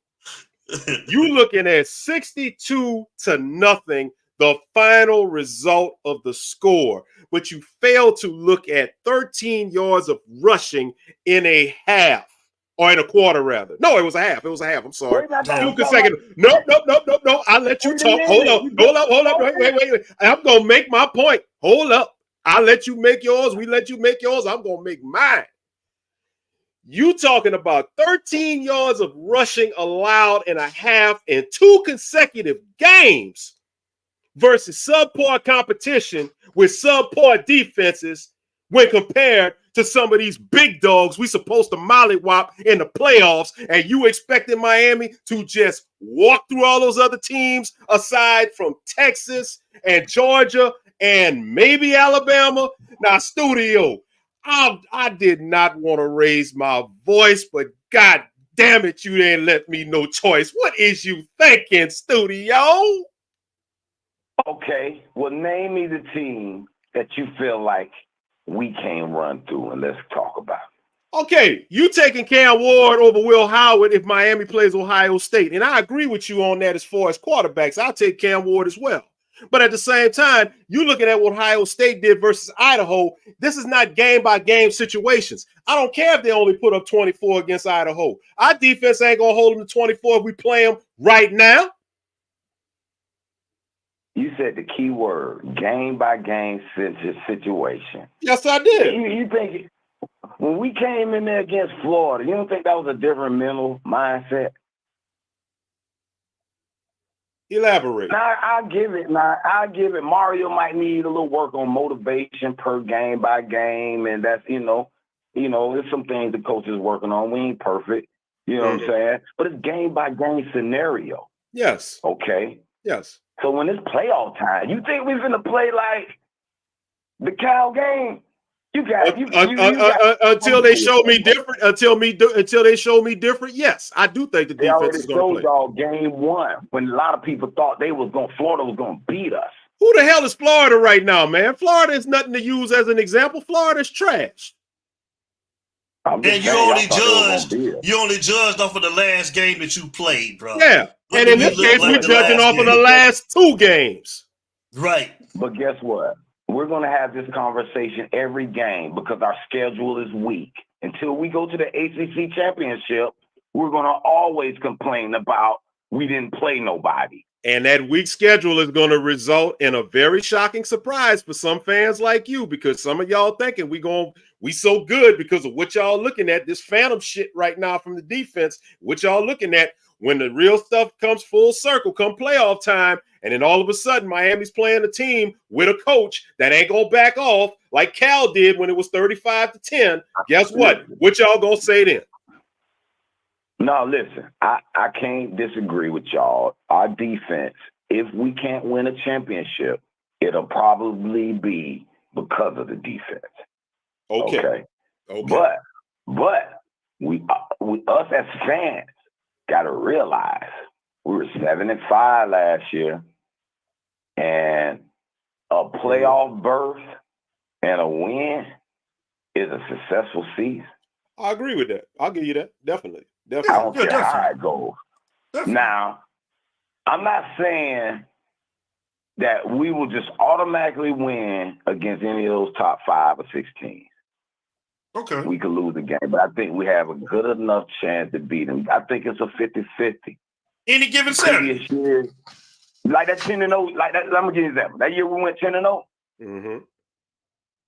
S10: You looking at 62-0, the final result of the score, but you fail to look at 13 yards of rushing in a half. Or in a quarter, rather. No, it was a half. It was a half. I'm sorry. 2 consecutive. No. I'll let you talk. Hold up. Wait. I'm going to make my point. Hold up. I'll let you make yours. We let you make yours. I'm going to make mine. You talking about 13 yards of rushing allowed in a half in 2 consecutive games versus subpar competition with subpar defenses when compared to some of these big dogs we supposed to mollywop in the playoffs, and you expecting Miami to just walk through all those other teams aside from Texas and Georgia and maybe Alabama? Now, studio, I did not want to raise my voice, but God damn it, you didn't let me no choice. What is you thinking, studio?
S14: Okay, well, name me the team that you feel like we can't run through, and let's talk about it.
S10: Okay, you taking Cam Ward over Will Howard if Miami plays Ohio State. And I agree with you on that as far as quarterbacks. I'll take Cam Ward as well. But at the same time, you looking at what Ohio State did versus Idaho. This is not game-by-game situations. I don't care if they only put up 24 against Idaho. Our defense ain't going to hold them to 24 if we play them right now.
S14: You said the key word, game-by-game situation.
S10: Yes, I did.
S14: You think when we came in there against Florida, you don't think that was a different mental mindset?
S10: Elaborate.
S14: I'll give it. Mario might need a little work on motivation per game by game, and that's, there's some things the coach is working on. We ain't perfect. You know what I'm saying? But it's game-by-game scenario.
S10: Yes.
S14: Okay?
S10: Yes.
S14: So when it's playoff time, you think we're gonna play like the Cal game?
S10: Until they show me different. Until they show me different. Yes, I do think the defense is going to play.
S14: They already showed y'all game 1 when a lot of people thought Florida was going to beat us.
S10: Who the hell is Florida right now, man? Florida is nothing to use as an example. Florida's trash.
S2: And you only judged off of the last game that you played, bro.
S10: Yeah. And in this case, we're judging off of the last 2 games.
S2: Right.
S14: But guess what? We're going to have this conversation every game because our schedule is weak. Until we go to the ACC championship, we're going to always complain about we didn't play nobody.
S10: And that weak schedule is going to result in a very shocking surprise for some fans like you, because some of y'all thinking we so good because of what y'all looking at, this phantom shit right now from the defense, what y'all looking at. When the real stuff comes full circle, come playoff time, and then all of a sudden Miami's playing a team with a coach that ain't gonna back off like Cal did when it was 35-10. Guess what? What y'all gonna say then?
S14: No, listen, I can't disagree with y'all. Our defense, if we can't win a championship, it'll probably be because of the defense. Okay. But we us as fans got to realize we were 7-5 last year, and a playoff berth and a win is a successful season.
S10: I agree with that. I'll give you that. Definitely.
S14: I don't care how it goes. Now, I'm not saying that we will just automatically win against any of those top 5 or 6 teams.
S2: Okay.
S14: We could lose the game, but I think we have a good enough chance to beat them. I think it's a 50-50.
S2: Any given Saturday.
S14: Year, like that 10-0, like that. I'm gonna give you an example. That year we went 10-0.
S10: Mm-hmm.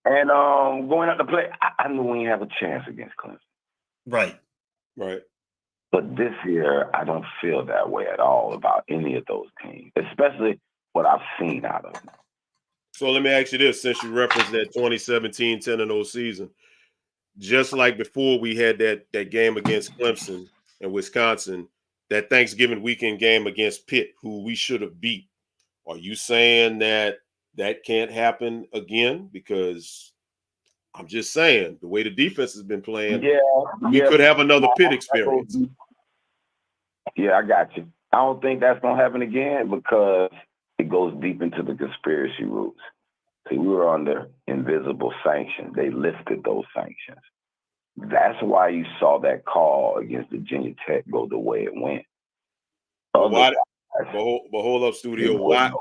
S14: And going out to play, I knew we didn't have a chance against Clemson.
S2: Right.
S10: Right.
S14: But this year, I don't feel that way at all about any of those teams, especially what I've seen out of them.
S10: So let me ask you this, since you referenced that 2017 10-0 season, just like before we had that game against Clemson and Wisconsin, that Thanksgiving weekend game against Pitt, who we should have beat. Are you saying that can't happen again? Because I'm just saying, the way the defense has been playing, we could have another Pitt experience.
S14: Yeah, I got you. I don't think that's going to happen again because it goes deep into the conspiracy roots. See, we were under invisible sanctions. They lifted those sanctions. That's why you saw that call against Virginia Tech go the way it went.
S10: But hold up, studio. Why?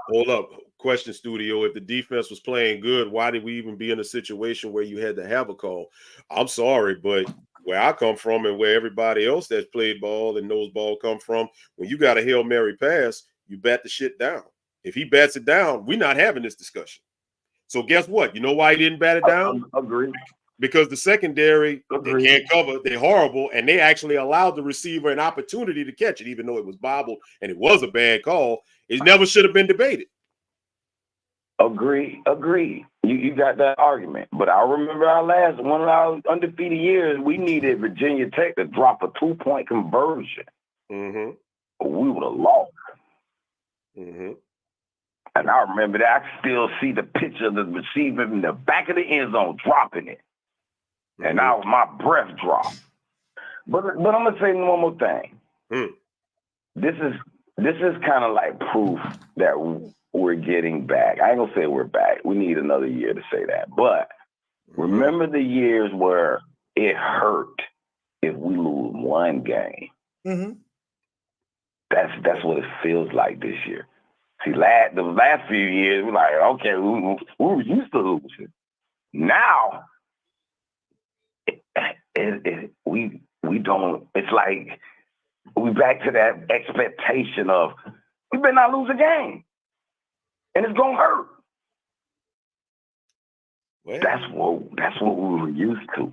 S10: Hold up. Question, studio. If the defense was playing good, why did we even be in a situation where you had to have a call? I'm sorry, but where I come from and where everybody else that's played ball and knows ball come from, when you got a Hail Mary pass, you bat the shit down. If he bats it down, we're not having this discussion. So guess what? You know why he didn't bat it down?
S14: Agree.
S10: Because the secondary, they can't cover, they're horrible, and they actually allowed the receiver an opportunity to catch it, even though it was bobbled and it was a bad call. It never should have been debated.
S14: Agree. You got that argument. But I remember one of our undefeated years, we needed Virginia Tech to drop a 2-point conversion.
S10: Mm-hmm.
S14: We would have lost.
S10: Mm-hmm.
S14: And I remember that. I can still see the picture of the receiver in the back of the end zone dropping it. Mm-hmm. And now my breath dropped. But I'm going to say one more thing. This is kind of like proof that we're getting back. I ain't going to say we're back. We need another year to say that. But remember the years where it hurt if we lose one game.
S2: Mm-hmm.
S14: That's what it feels like this year. See, the last few years, we're like, okay, we were used to losing. Now, we don't. It's like we back to that expectation of we better not lose a game, and it's gonna hurt.
S10: Well,
S14: that's what we were used to.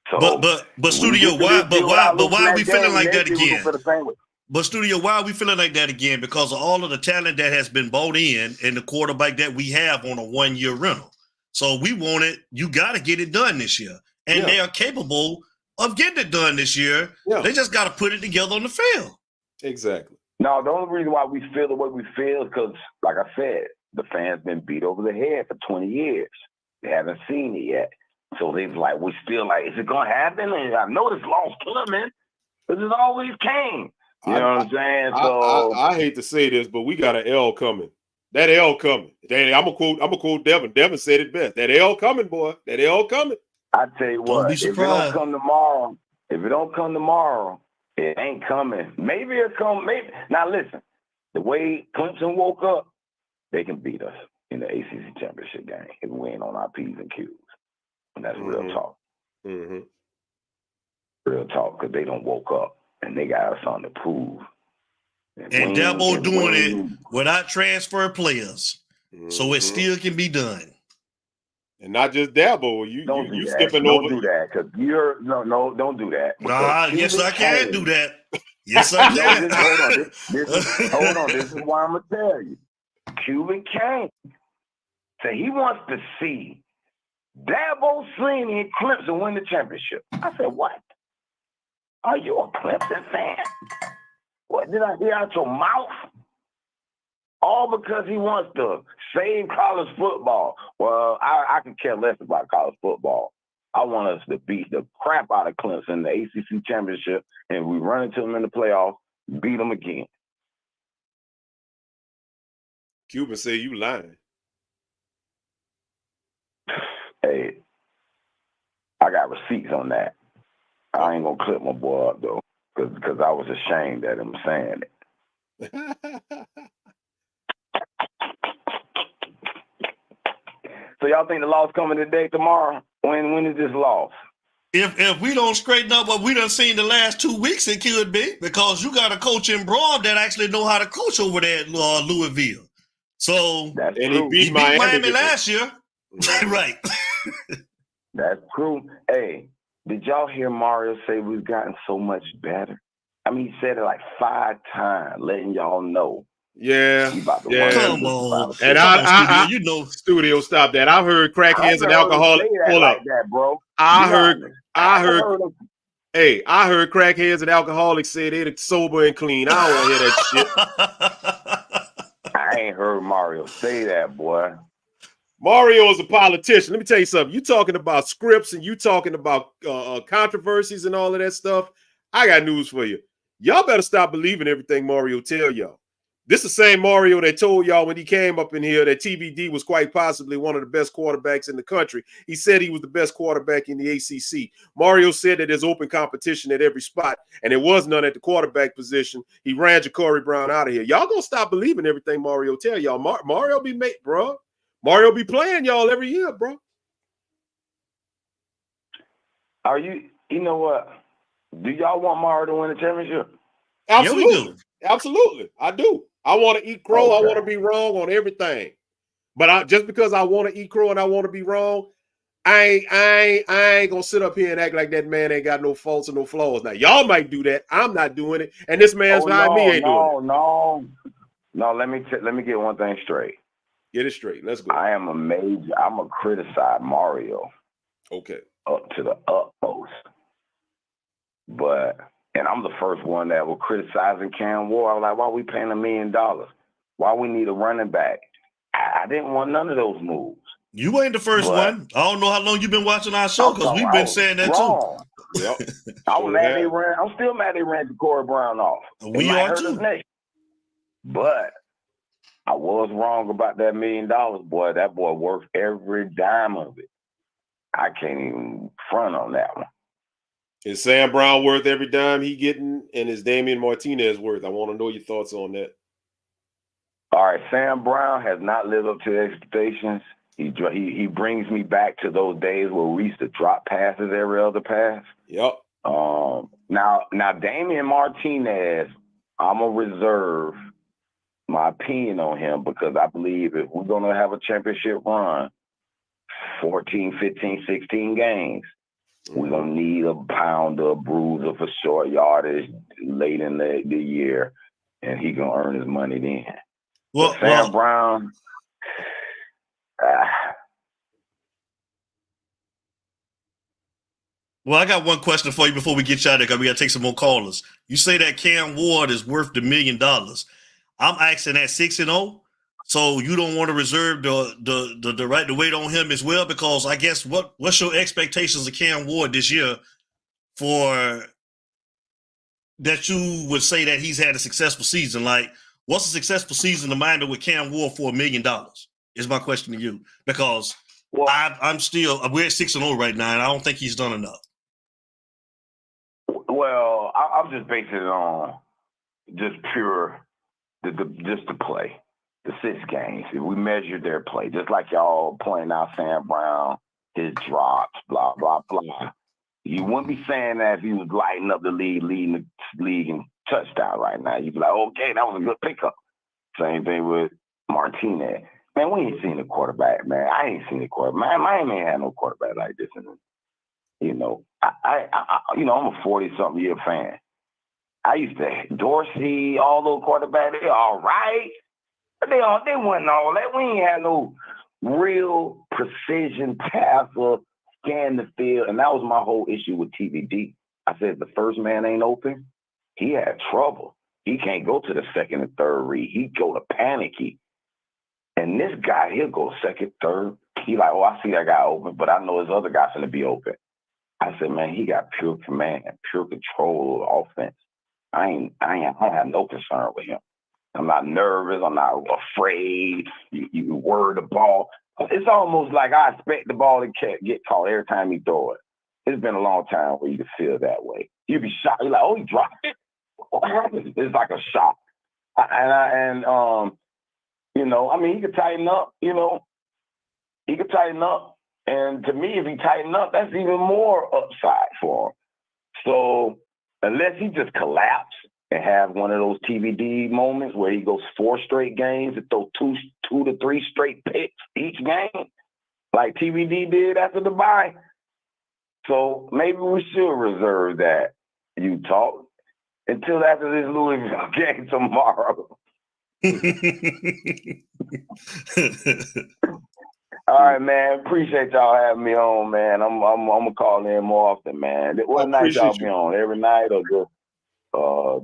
S14: So,
S2: but studio, why are we feeling like that again? But studio, why are we feeling like that again? Because of all of the talent that has been bought in and the quarterback that we have on a 1-year rental. So we want it. You got to get it done this year, and they are capable of getting it done this year. Yeah. They just got to put it together on the field.
S10: Exactly.
S14: No, the only reason why we feel the way we feel is because, like I said, the fans been beat over the head for 20 years. They haven't seen it yet. So they're like, we still like, is it going to happen? And I know this loss coming because it always came. You know what I'm saying? So
S10: I hate to say this, but we got an L coming. That L coming. I'm gonna quote Devin. Devin said it best. That L coming, boy. That L coming.
S14: I tell you what, if it don't come tomorrow, it ain't coming. Maybe it'll come. Maybe now. Listen, the way Clemson woke up, they can beat us in the ACC championship game if we ain't on our P's and Q's, and that's real talk.
S10: Mm-hmm.
S14: Real talk, because they don't woke up. And they got us on the prove.
S2: And Dabo doing it without transfer players. Mm-hmm. So it still can be done.
S10: And not just Dabo. You skipping
S14: over.
S10: Don't
S14: do that, because you're no, don't do that.
S2: Yes, I can do that. Yes, I can.
S14: Hold on. This is why I'm gonna tell you. Cuban came. So he wants to see Dabo Swinney and Clemson win the championship. I said, what? Are you a Clemson fan? What did I hear out your mouth? All because he wants to save college football. Well, I can care less about college football. I want us to beat the crap out of Clemson in the ACC championship, and we run into them in the playoffs, beat them again.
S10: Cuban say you lying.
S14: Hey, I got receipts on that. I ain't gonna clip my boy up though, because I was ashamed at him saying it. So y'all think the loss coming today, tomorrow? When is this loss?
S2: If we don't straighten up what we done seen the last 2 weeks, it could be, because you got a coach in Broad that actually know how to coach over there at Louisville. So
S10: he beat Miami
S2: last year, right?
S14: That's true. Hey. Did y'all hear Mario say we've gotten so much better? I mean, he said it like 5 times, letting y'all know.
S10: Yeah,
S14: he about to
S10: yeah.
S2: Come on.
S10: And
S2: Come on, studio. You know.
S10: Studio, stop that. I've heard
S14: I
S10: crackheads and
S14: never heard him
S10: alcoholics.
S14: say that
S10: Hold
S14: like
S10: up.
S14: that, bro.
S10: I
S14: Be
S10: heard
S14: honest. I heard him.
S10: Hey, I heard crackheads and alcoholics say they're sober and clean. I don't want to hear that shit.
S14: I ain't heard Mario say that, boy.
S10: Mario is a politician. Let me tell you something. You talking about scripts and you talking about controversies and all of that stuff. I got news for you. Y'all better stop believing everything Mario tell y'all. This is the same Mario that told y'all when he came up in here that TBD was quite possibly one of the best quarterbacks in the country. He said he was the best quarterback in the ACC. Mario said that there's open competition at every spot, and there was none at the quarterback position. He ran Ja'Cory Brown out of here. Y'all gonna stop believing everything Mario tell y'all. Mario be made, bro. Mario be playing y'all every year, bro.
S14: Are you know what? Do y'all want Mario to win the championship?
S10: Absolutely.
S2: Yeah, we do.
S10: Absolutely. I do. I want to eat crow.
S14: Okay.
S10: I want to be wrong on everything. But just because I want to eat crow and I want to be wrong, I ain't gonna sit up here and act like that man ain't got no faults or no flaws. Now, y'all might do that. I'm not doing it. And this man's behind me ain't doing it.
S14: No, let me get one thing straight.
S10: Get it straight. Let's go.
S14: I'm gonna criticize Mario.
S10: Okay.
S14: Up to the utmost. And I'm the first one that was criticizing Cam Ward. I was like, why we paying $1 million? Why we need a running back? I didn't want none of those moves.
S2: You ain't the first one. I don't know how long you've been watching our show because we've been saying that
S14: wrong.
S2: too.
S14: Yep. I'm still mad they ran Ja'Cory Brown off.
S2: We are too.
S14: But I was wrong about that $1 million, boy. That boy worth every dime of it. I can't even front on that one.
S10: Is Sam Brown worth every dime he getting, and is Damian Martinez worth? I want to know your thoughts on that.
S14: All right, Sam Brown has not lived up to the expectations. He brings me back to those days where we used to drop passes every other pass.
S10: Yep.
S14: Now Damian Martinez, I'm gonna reserve my opinion on him because I believe if we're gonna have a championship run, 14, 15, 16 games, we're going to need a pounder, a bruiser for short yardage late in the year, and he going to earn his money then. Well, Sam Brown,
S2: Well, I got one question for you before we get you out of there because we got to take some more callers. You say that Cam Ward is worth $1 million. I'm asking at 6-0. So you don't want to reserve the right to wait on him as well? Because I guess what's your expectations of Cam Ward this year for that you would say that he's had a successful season? Like, what's a successful season to mind with Cam Ward for $1 million? Is my question to you. Because we're at 6-0 right now, and I don't think he's done enough.
S14: Well, I'm just basing it on just pure just the play. The 6 games, if we measure their play, just like y'all pointing out Sam Brown, his drops, blah, blah, blah. You wouldn't be saying that if he was lighting up the league, leading the league in touchdown right now. You'd be like, okay, that was a good pickup. Same thing with Martinez. Man, we ain't seen a quarterback, man. I ain't seen a quarterback. Miami ain't had no quarterback like this. And, I'm a 40-something year fan. I used to, Dorsey, all those quarterbacks, they all right. They wasn't all that. We ain't had no real precision passer, scan the field. And that was my whole issue with TVD. I said, the first man ain't open. He had trouble. He can't go to the second and third read. He go to panicky. And this guy, he'll go second, third. He like, I see that guy open, but I know his other guy's going to be open. I said, man, he got pure command, pure control of offense. I don't have no concern with him. I'm not nervous. I'm not afraid. You worry the ball. It's almost like I expect the ball to get caught every time he throw it. It's been a long time where you can feel that way. You be shocked. You're like, he dropped it. What happened? It's like a shock. He could tighten up. He could tighten up. And to me, if he tighten up, that's even more upside for him. So unless he just collapse and have one of those TVD moments where he goes 4 straight games and throw 2 to 3 straight picks each game, like TVD did after the bye, So maybe we should reserve that, Utah, until after this Louisville game tomorrow. All right, man. Appreciate y'all having me on, man. I'm gonna call in more often, man. What night y'all be on? Every night or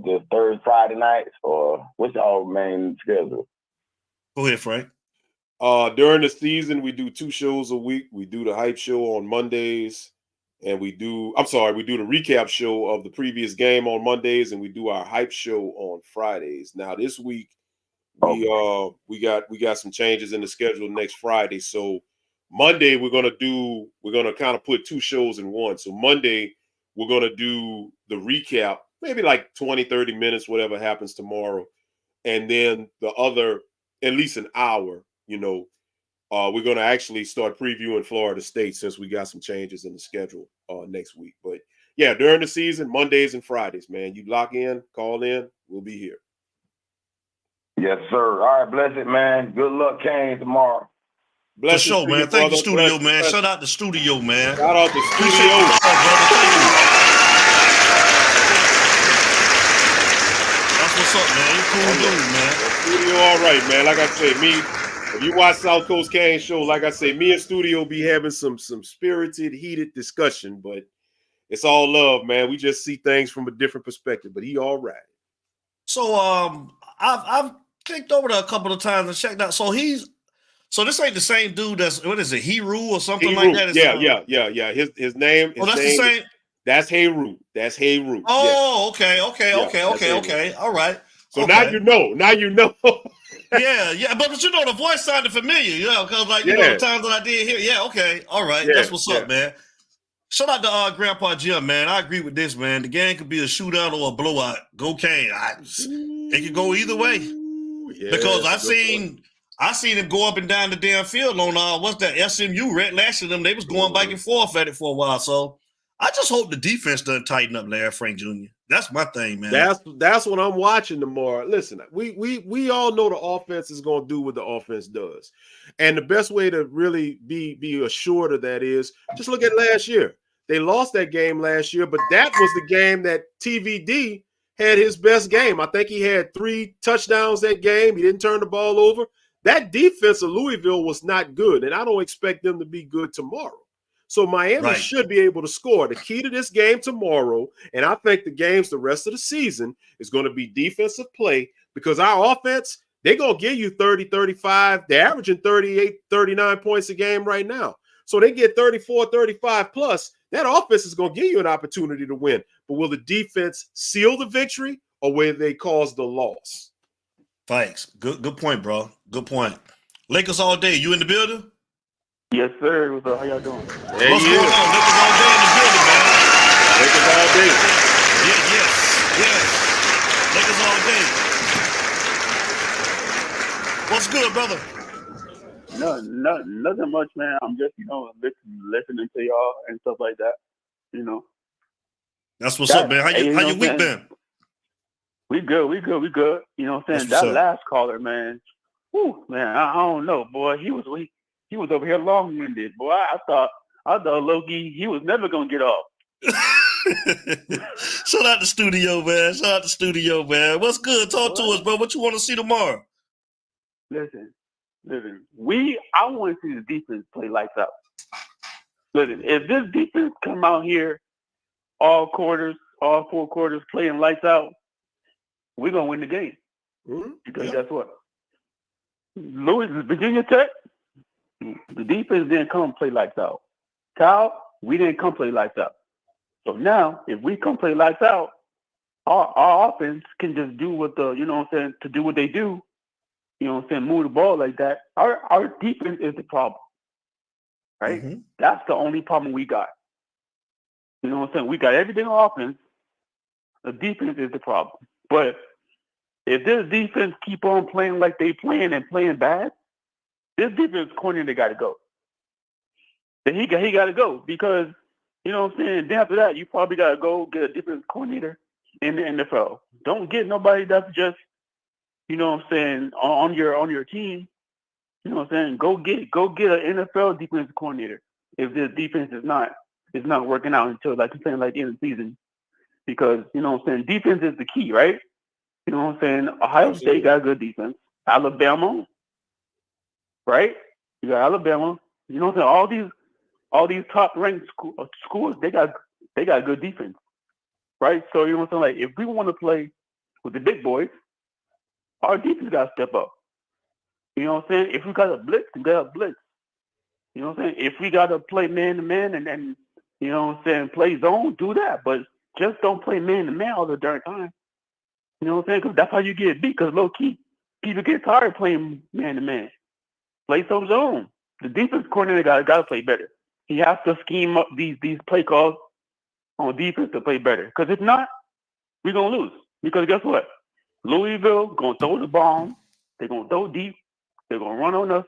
S14: just Thursday, Friday nights, or what's y'all main schedule?
S2: Go ahead, Frank.
S10: During the season, we do 2 shows a week. We do the hype show on Mondays, and we do the recap show of the previous game on Mondays, and we do our hype show on Fridays. Now this week, we got some changes in the schedule next Friday. So Monday we're gonna kind of put 2 shows in one. So Monday we're gonna do the recap, maybe like 20, 30 minutes, whatever happens tomorrow. And then the other, at least an hour, we're going to actually start previewing Florida State since we got some changes in the schedule next week. But yeah, during the season, Mondays and Fridays, man, you lock in, call in, we'll be here.
S14: Yes, sir. All right, bless it, man. Good luck, Kane, tomorrow.
S2: For sure, man. Thank you, studio, man. Shout out to studio, man.
S10: Shout out to studio.
S2: That's what's up, man. You cool dude, man.
S10: Studio, all right, man. Like I said, if you watch South Coast Kane show, like I say, me and Studio be having some spirited, heated discussion, but it's all love, man. We just see things from a different perspective, but he all right.
S2: So I've clicked over there a couple of times and checked out. So this ain't the same dude that's, what is it, Heru or something like that?
S10: Yeah. His name.
S2: Oh, that's the same.
S10: That's Heru. That's Heru.
S2: Oh, yeah. Okay. All right.
S10: So now you know.
S2: yeah. But the voice sounded familiar, because the times that I did hear. Yeah, okay. All right.
S10: Yeah,
S2: that's what's up, man. Shout out to Grandpa Jim, man. I agree with this, man. The game could be a shootout or a blowout. Go Kane. It could go either way. Yeah, because I seen him go up and down the damn field on what's that, SMU, Red Lashing them. They was going back and forth at it for a while. So I just hope the defense doesn't tighten up, Larry Frank Jr. That's my thing, man.
S10: That's what I'm watching tomorrow. Listen, we all know the offense is going to do what the offense does. And the best way to really be assured of that is just look at last year. They lost that game last year, but that was the game that TVD had his best game. I think he had 3 touchdowns that game. He didn't turn the ball over. That defense of Louisville was not good, and I don't expect them to be good tomorrow. So Miami should be able to score. The key to this game tomorrow, and I think the games the rest of the season, is going to be defensive play, because our offense, they're going to give you 30, 35. They're averaging 38, 39 points a game right now. So they get 34, 35 plus. That offense is going to give you an opportunity to win. But will the defense seal the victory, or will they cause the loss?
S2: Thanks. Good point, bro. Good point. Lakers all day. You in the building?
S12: Yes, sir. What's up? How y'all doing?
S2: What's going on? Lakers all day in the building, man.
S10: Lakers all day.
S2: Yes. Lakers all day. What's good, brother?
S12: Nothing much, man. I'm just, listening to y'all and stuff like that.
S2: That's what's up, man. How your week been?
S12: We good. You know what I'm saying? That last caller, man. Whew, man, I don't know, boy. He was over here long-winded, boy. I thought Loki, he was never gonna get off.
S2: Shout out to studio, man. What's good? Talk to us, bro. What you want to see tomorrow?
S12: Listen. I want to see the defense play lights out. Listen, if this defense come out here all 4 quarters playing lights out, we're gonna win the game.
S10: Mm-hmm.
S12: Because guess what? Virginia Tech, the defense didn't come play lights out. Cal, we didn't come play lights out. So now, if we come play lights out, our offense can just do what to do what they do. Move the ball like that. Our defense is the problem, right? Mm-hmm. That's the only problem we got. We got everything on offense. The defense is the problem. But if this defense keep on playing like they playing and playing bad, this defense coordinator got to go. Then he got to go, because Then after that, you probably got to go get a defense coordinator in the NFL. Don't get nobody that's just on your team. Go get an NFL defensive coordinator if this defense is not it's not working out until, like I'm saying, like the end of the season. Because, you know what I'm saying, defense is the key, right? You know what I'm saying? Ohio State got good defense. Alabama, right? You got Alabama. You know what I'm saying? All these top ranked schools, they got good defense, right? So you know what I'm saying? Like if we want to play with the big boys, our defense got to step up. You know what I'm saying? If we got to blitz, we got to blitz. You know what I'm saying? If we got to play man to man and then, you know what I'm saying, play zone, do that. But just don't play man to man all the darn time. You know what I'm saying? Because that's how you get beat. Because low key, people get tired of playing man to man. Play some zone. The defense coordinator got to play better. He has to scheme up these play calls on defense to play better. Because if not, we're gonna lose. Because guess what? Louisville gonna throw the bomb. They're gonna throw deep. They're gonna run on us,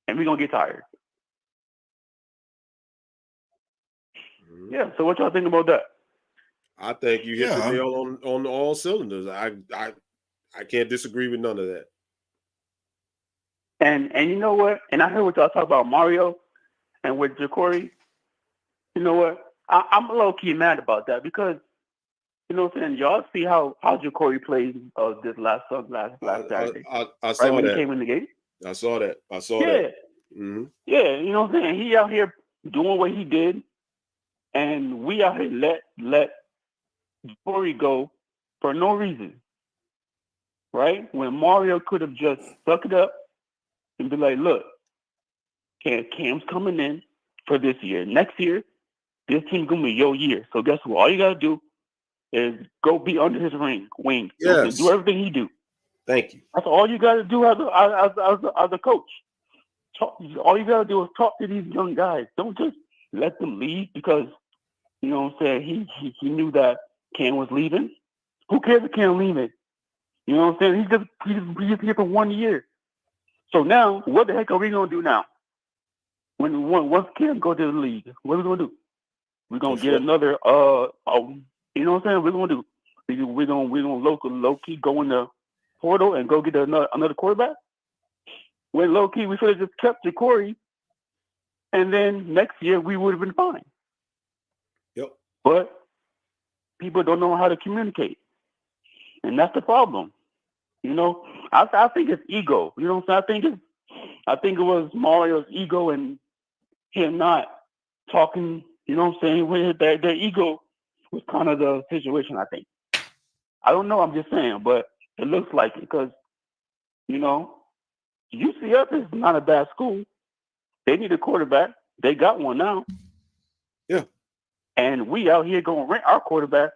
S12: and we're gonna get tired. Yeah. So what y'all think about that?
S10: I think you hit the nail on all cylinders. I can't disagree with none of that.
S12: And you know what? And I heard what y'all talk about Mario and with Ja'Cory. You know what? I'm low key mad about that because you know what I'm saying. Y'all see how Ja'Cory played this last Saturday.
S10: I saw
S12: when
S10: that.
S12: he came in the game.
S10: I saw that.
S12: Yeah.
S10: Mm-hmm.
S12: Yeah, you know what I'm saying. He out here doing what he did, and we out here let Ja'Cory go for no reason. Right? When Mario could have just stuck it up and be like, look, Cam's coming in for this year. Next year, this team's gonna be your year. So guess what? All you gotta do is go be under his wing.
S10: Yes.
S12: Do everything he do.
S10: Thank you.
S12: That's all you gotta do as a coach. All you gotta do is talk to these young guys. Don't just let them leave because you know what I'm saying. He knew that Cam was leaving. Who cares if Cam leaving? You know what I'm saying? He's just here for 1 year. So now, what the heck are we gonna do now? Once Cam go to the league, what are we gonna do? We're gonna get another. You know what I'm saying? We're gonna do. We're gonna low key go in the portal and go get another quarterback. When low key we should have just kept Ja'Cory, and then next year we would have been fine.
S10: Yep.
S12: But people don't know how to communicate, and that's the problem. You know, I think it's ego. You know what I'm saying? I think it was Mario's ego and him not talking. You know what I'm saying? With their ego was kind of the situation. I think. I don't know. I'm just saying, but it looks like it because you know, UCF is not a bad school. They need a quarterback. They got one now.
S10: Yeah.
S12: And we out here gonna rent our quarterback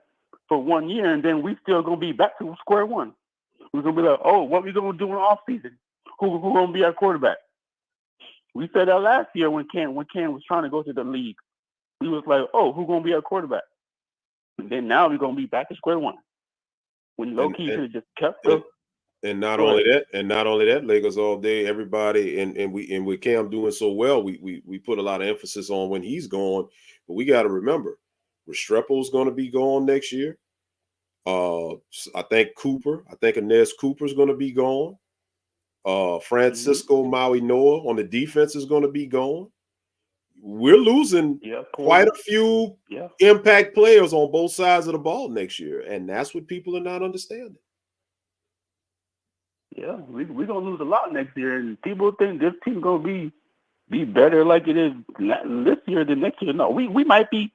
S12: for 1 year, and then we still gonna be back to square one. We're gonna be like, oh, what we gonna do in the off season? Who gonna be our quarterback? We said that last year when Cam was trying to go to the league. We was like, oh, who gonna be our quarterback? And then now we're gonna be back to square one. When low key should have just kept up.
S10: And not only that, Lakers all day, everybody, and with Cam doing so well, we put a lot of emphasis on when he's gone. But we got to remember, Restrepo's going to be gone next year. I think Inez Cooper's going to be gone. Francisco Maui Noah on the defense is going to be gone. We're losing quite a few impact players on both sides of the ball next year, and that's what people are not understanding.
S12: Yeah, we're gonna lose a lot next year, and people think this team gonna be better like it is this year than next year. No, we might be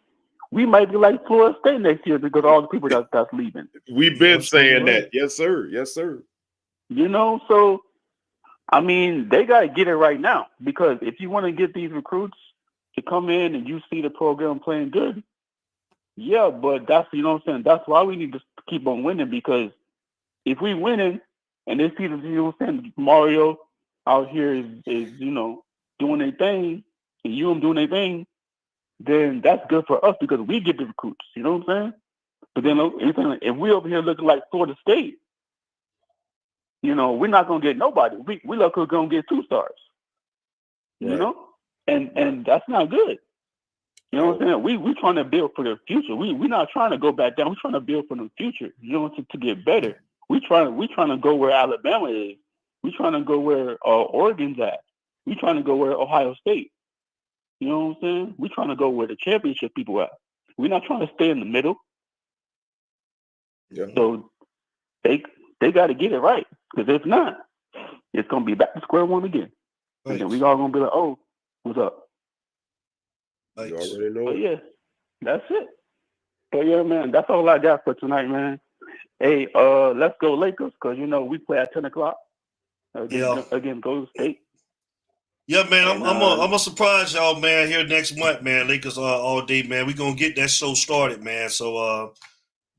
S12: like Florida State next year because of all the people that's leaving.
S10: We've been saying that, yes sir.
S12: You know, so I mean, they gotta get it right now because if you want to get these recruits to come in and you see the program playing good, yeah, but that's you know what I'm saying. That's why we need to keep on winning because if we winning. And they see the you know what I'm saying, Mario out here is you know doing their thing, and you doing their thing, then that's good for us because we get the recruits. You know what I'm saying? But then if we over here looking like Florida State, you know we're not gonna get nobody. We look we're gonna get 2 stars.
S10: Right.
S12: You know, and that's not good. You know what I'm saying? We trying to build for the future. We're not trying to go back down. We're trying to build for the future. You know, to get better. We trying to go where Alabama is. We trying to go where Oregon's at. We trying to go where Ohio State. You know what I'm saying? We're trying to go where the championship people at. We're not trying to stay in the middle.
S10: Yeah.
S12: So they got to get it right, because if not, it's gonna be back to square one again.
S2: Right.
S12: And then we all gonna be like, "Oh, what's up?"
S10: You already know.
S12: But yeah, that's it. But yeah, man, that's all I got for tonight, man. Hey, let's go Lakers, because we play at 10:00 against Golden State.
S2: Yeah, man, I'm gonna surprise y'all, man, here next month, man. Lakers all day, man. We gonna get that show started, man. So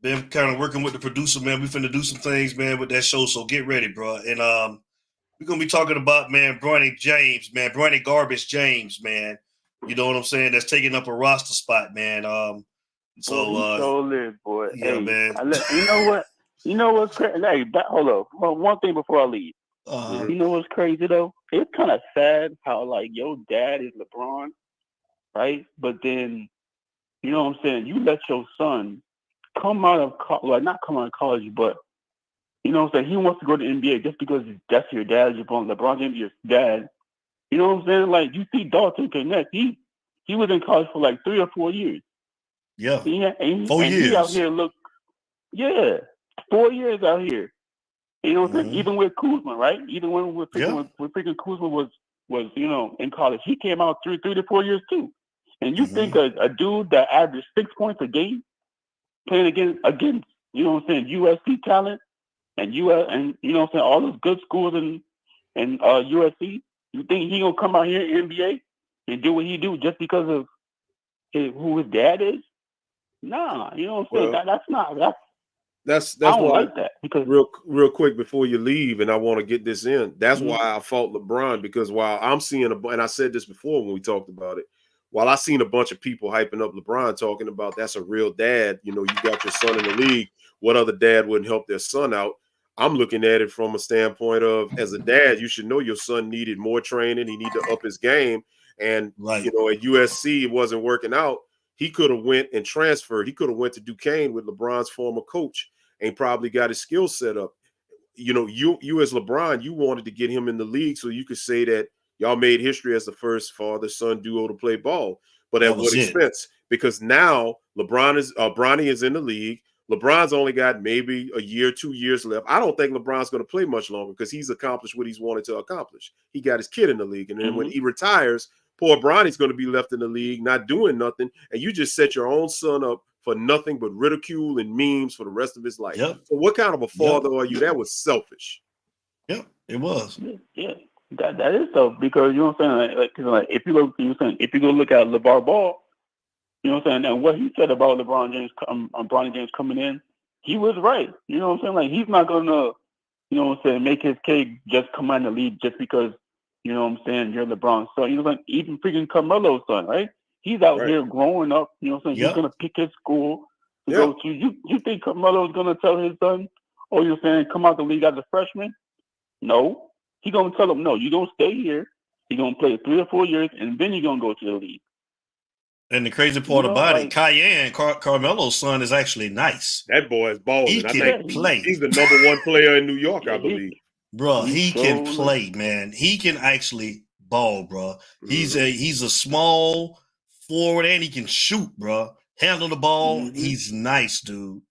S2: been kind of working with the producer, man. We finna do some things, man, with that show. So get ready, bro. And we're gonna be talking about, man, Bronny Garbage James, man. You know what I'm saying? That's taking up a roster spot, man.
S12: So live, boy.
S2: Yeah,
S12: hey,
S2: man.
S12: You know what? You know what's crazy? Hey, hold up. One thing before I leave. You know what's crazy though? It's kind of sad how like your dad is LeBron, right? But then, you know what I'm saying? You let your son come out of college, well, not come out of college, but you know what I'm saying? He wants to go to the NBA just because that's your dad. LeBron James, your dad. You know what I'm saying? Like you see Dalton Connect. He was in college for like 3 or 4 years.
S2: Yeah.
S12: 4 years. He out here 4 years out here. You know what I'm saying? Even with Kuzma, right? Even when freaking Kuzma was in college, he came out 3 to 4 years too. And you think a dude that averaged 6 points a game playing against you know what I'm saying, USC talent and you know what I'm saying, all those good schools in USC, you think he gonna come out here in NBA and do what he do just because of who his dad is? Nah, you know what I'm saying? That's
S10: I
S12: don't
S10: why,
S12: like that, because
S10: real quick before you leave, and I want to get this in. That's why I fault LeBron, because while I'm seeing and I said this before when we talked about it, while I seen a bunch of people hyping up LeBron, talking about that's a real dad, you got your son in the league. What other dad wouldn't help their son out? I'm looking at it from a standpoint of, as a dad, you should know your son needed more training. He needed to up his game. And, at USC, it wasn't working out. He could have went and transferred. He could have went to Duquesne with LeBron's former coach and probably got his skill set up. You as LeBron, you wanted to get him in the league so you could say that y'all made history as the first father-son duo to play ball. But at what expense? Because now Bronny is in the league. LeBron's only got maybe a year, 2 years left. I don't think LeBron's going to play much longer because he's accomplished what he's wanted to accomplish. He got his kid in the league. And then when he retires, poor Bronny's going to be left in the league, not doing nothing. And you just set your own son up for nothing but ridicule and memes for the rest of his life.
S2: Yep.
S10: So what kind of a father are you? That was selfish.
S2: Yep, it was.
S12: Yeah. That is so, because you know what I'm saying, like if you go look at LeVar Ball, you know what I'm saying, and what he said about LeBron James, Bronny James coming in, he was right. You know what I'm saying, like he's not gonna, you know what I'm saying, make his kid just come out in the league just because, you know what I'm saying, you're LeBron's son. You know, like even freaking Carmelo's son, right? He's out here growing up. You know what I'm saying? He's gonna pick his school to go to. You think Carmelo's gonna tell his son, "Oh, you're saying come out the league as a freshman"? No. He gonna tell him, no, you're gonna stay here. You're gonna play 3 or 4 years, and then you're gonna go to the league.
S2: And the crazy part about it, Cayenne, Carmelo's son, is actually nice.
S10: That boy is balling.
S2: He can play.
S10: He's the #1 player in New York, I believe.
S2: Bro, he can play, man. He can actually ball, bro. He's a small forward, and he can shoot, bro. Handle the ball. He's nice, dude.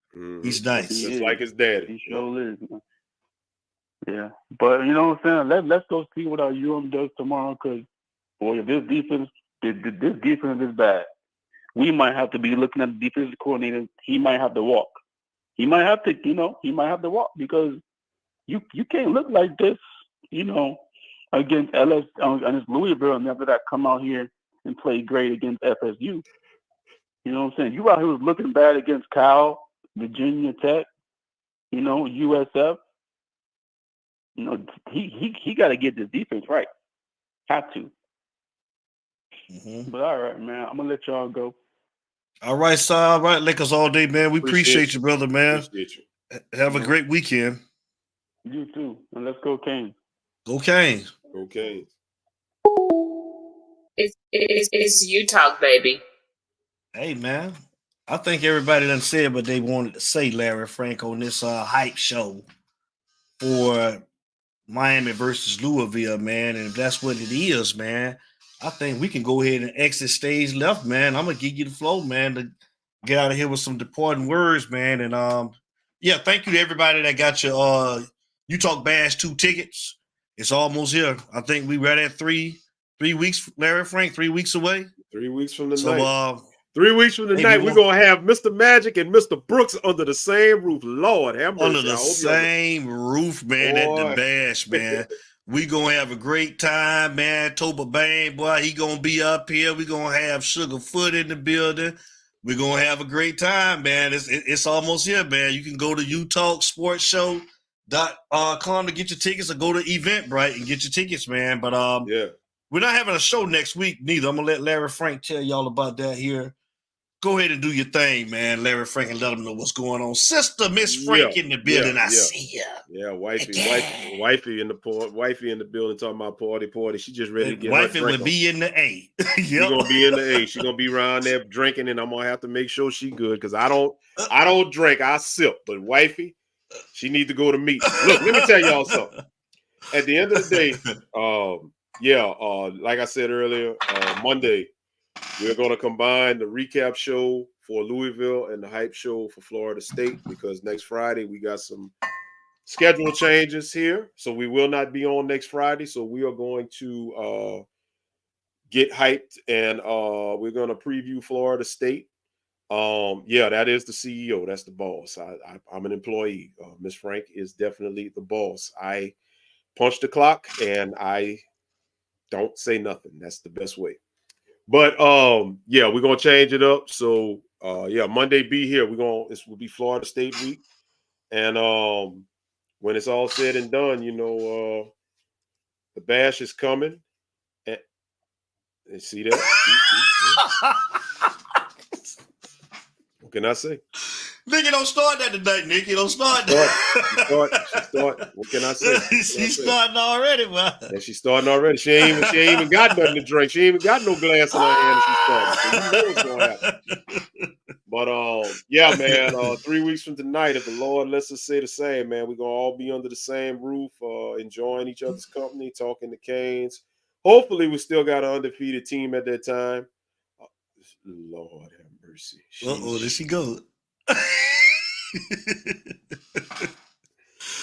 S2: He's nice.
S10: Just like his daddy.
S12: He sure is, man. Yeah, but you know what I'm saying? Let's go see what our does tomorrow, because boy, if this defense is bad, we might have to be looking at the defensive coordinator. He might have to walk. He might have to walk, because you can't look like this, against LS against Louisville, and after that come out here and play great against FSU. You know what I'm saying? You out here was looking bad against Cal, Virginia Tech, USF. He got to get this defense right. Have to. But all right, man. I'm gonna let y'all go.
S2: All right, sir. All right, Lakers all day, man. We appreciate you, brother, man.
S10: Appreciate you.
S2: Have a great weekend.
S12: You too. And let's go Canes.
S2: Go Canes.
S10: Go Canes.
S1: It's you talk, baby.
S2: Hey, man. I think everybody done said what they wanted to say, Larry Frank, on this hype show for Miami versus Louisville, man. And if that's what it is, man, I think we can go ahead and exit stage left, man. I'm gonna give you the flow, man, to get out of here with some departing words, man. And yeah, thank you to everybody that got your You Talk Bash 2 tickets. It's almost here. I think we read at 3 weeks, Larry Frank, 3 weeks away.
S10: 3 weeks from the
S2: So
S10: night. 3 weeks from the night, we're gonna have Mr. Magic and Mr. Brooks under the same roof. Lord have mercy.
S2: Under the same roof, man, at the bash, man. We gonna have a great time, man. Toba Bang, boy, he gonna be up here. We gonna have Sugarfoot in the building. We're gonna have a great time, man. It's almost here, man. You can go to utalksportshow.com to get your tickets, or go to Eventbrite and get your tickets, man. But
S10: yeah,
S2: we're not having a show next week neither. I'm gonna let Larry Frank tell y'all about that here. Go ahead and do your thing, man, Larry Frank, and let them know what's going on. Sister Miss Frank in the building. I see ya.
S10: Yeah, wifey in the building talking about party. She just ready to get
S2: wifey
S10: her drink
S2: would be in the A.
S10: She's gonna be in the A. She's gonna be around there drinking, and I'm gonna have to make sure she good because I don't drink, I sip. But wifey, she need to go to meet. Look, let me tell y'all something. At the end of the day, like I said earlier, Monday. We're going to combine the recap show for Louisville and the hype show for Florida State because next Friday we got some schedule changes here. So we will not be on next Friday. So we are going to get hyped and we're going to preview Florida State. That is the CEO. That's the boss. I'm an employee. Miss Frank is definitely the boss. I punch the clock and I don't say nothing. That's the best way. But we're gonna change it up. So Monday be here. This will be Florida State week. And when it's all said and done, the bash is coming. And see that? What can I say?
S2: Nicky, don't start that tonight, Nicky. Don't start that.
S10: She start. What can I say?
S2: She's starting already, man.
S10: Yeah, she's starting already. She ain't even got nothing to drink. She ain't even got no glass in her hand. She's starting. So you know what's gonna happen. But 3 weeks from tonight, if the Lord lets us say the same, man, we're gonna all be under the same roof, enjoying each other's company, talking to Canes. Hopefully, we still got an undefeated team at that time. Lord have mercy.
S2: There she goes.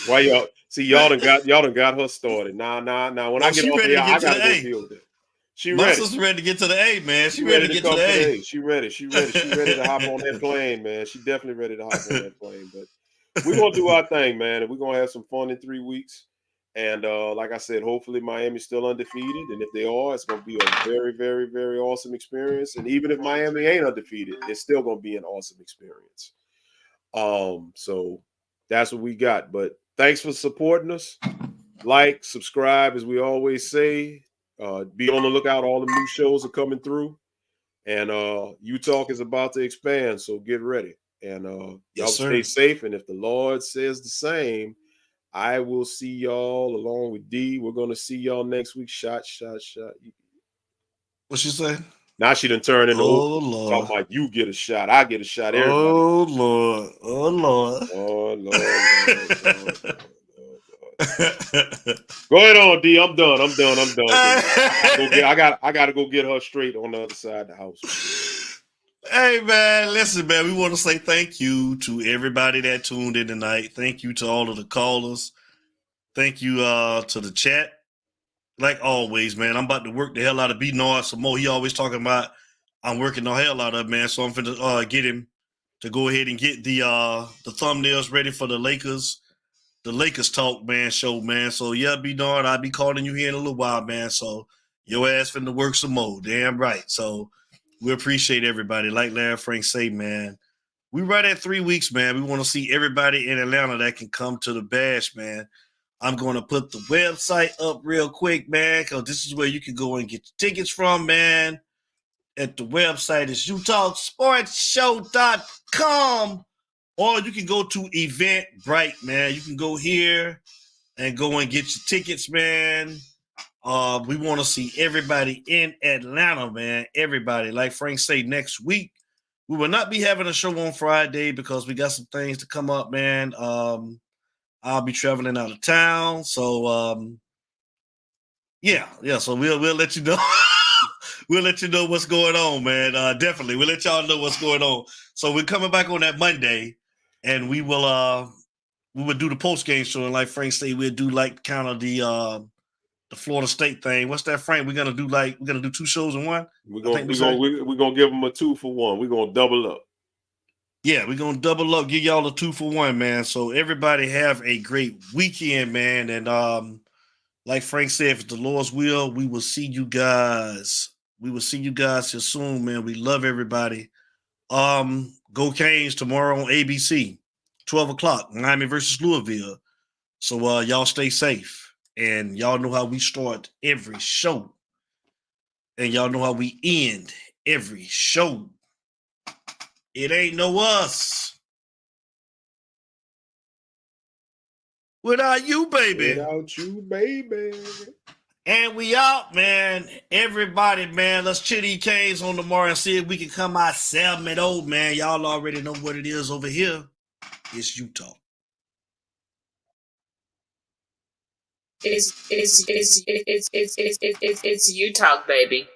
S10: Why y'all see y'all done got her started. Nah. When I get off here, I gotta go deal with it.
S2: My sister ready to get to the A, man. She ready to get to the A.
S10: She ready to hop on that plane, man. She definitely ready to hop on that plane. But we're gonna do our thing, man, and we're gonna have some fun in 3 weeks. And like I said, hopefully Miami's still undefeated. And if they are, it's gonna be a very, very, very awesome experience. And even if Miami ain't undefeated, it's still gonna be an awesome experience. So that's what we got. But thanks for supporting us. Like, subscribe, as we always say. Be on the lookout. All the new shows are coming through. And U-Talk is about to expand, so get ready. And y'all stay safe. And if the Lord says the same, I will see y'all along with D. We're going to see y'all next week. Shot.
S2: What she say?
S10: Now she done turned into
S2: Lord.
S10: Talking about you get a shot. I get a shot. Everybody.
S2: Oh, Lord.
S10: Go ahead on, D. I'm done. I got to go get her straight on the other side of the house.
S2: Hey, man, listen, man, we want to say thank you to everybody that tuned in tonight. Thank you to all of the callers. Thank you to the chat. Like always, man, I'm about to work the hell out of B. Nord some more. He always talking about I'm working the hell out of, man, so I'm finna get him to go ahead and get the thumbnails ready for the Lakers Talk, man, show, man. So, yeah, B. Nord, I'll be calling you here in a little while, man, so your ass finna work some more. Damn right. So, we appreciate everybody. Like Larry Frank say, man, we right at 3 weeks, man. We want to see everybody in Atlanta that can come to the bash, man. I'm going to put the website up real quick, man, because this is where you can go and get your tickets from, man. At the website is utalksportshow.com, or you can go to Eventbrite, man. You can go here and go and get your tickets, man. We want to see everybody in Atlanta, man. Everybody. Like Frank say, next week, we will not be having a show on Friday because we got some things to come up, man. I'll be traveling out of town. So, so we'll let you know. we'll let you know what's going on, man. Definitely, we'll let y'all know what's going on. So we're coming back on that Monday, and we will do the post game show, and like Frank said, we'll do like kind of the Florida State thing. What's that, Frank? We're gonna do 2 shows in one.
S10: We're gonna give them a 2 for 1. We're gonna double up.
S2: Yeah, we're gonna double up, give y'all a 2 for 1, man. So everybody have a great weekend, man. And like Frank said, if it's the Lord's will, we will see you guys. We will see you guys here soon, man. We love everybody. Go Canes tomorrow on ABC, 12 o'clock, Miami versus Louisville. So y'all stay safe. And y'all know how we start every show. And y'all know how we end every show. It ain't no us without you, baby.
S10: Without you, baby.
S2: And we out, man. Everybody, man, let's chill these Canes on tomorrow and see if we can come out 7-0, man. Y'all already know what it is over here. It's Utah.
S1: It's Utah, baby.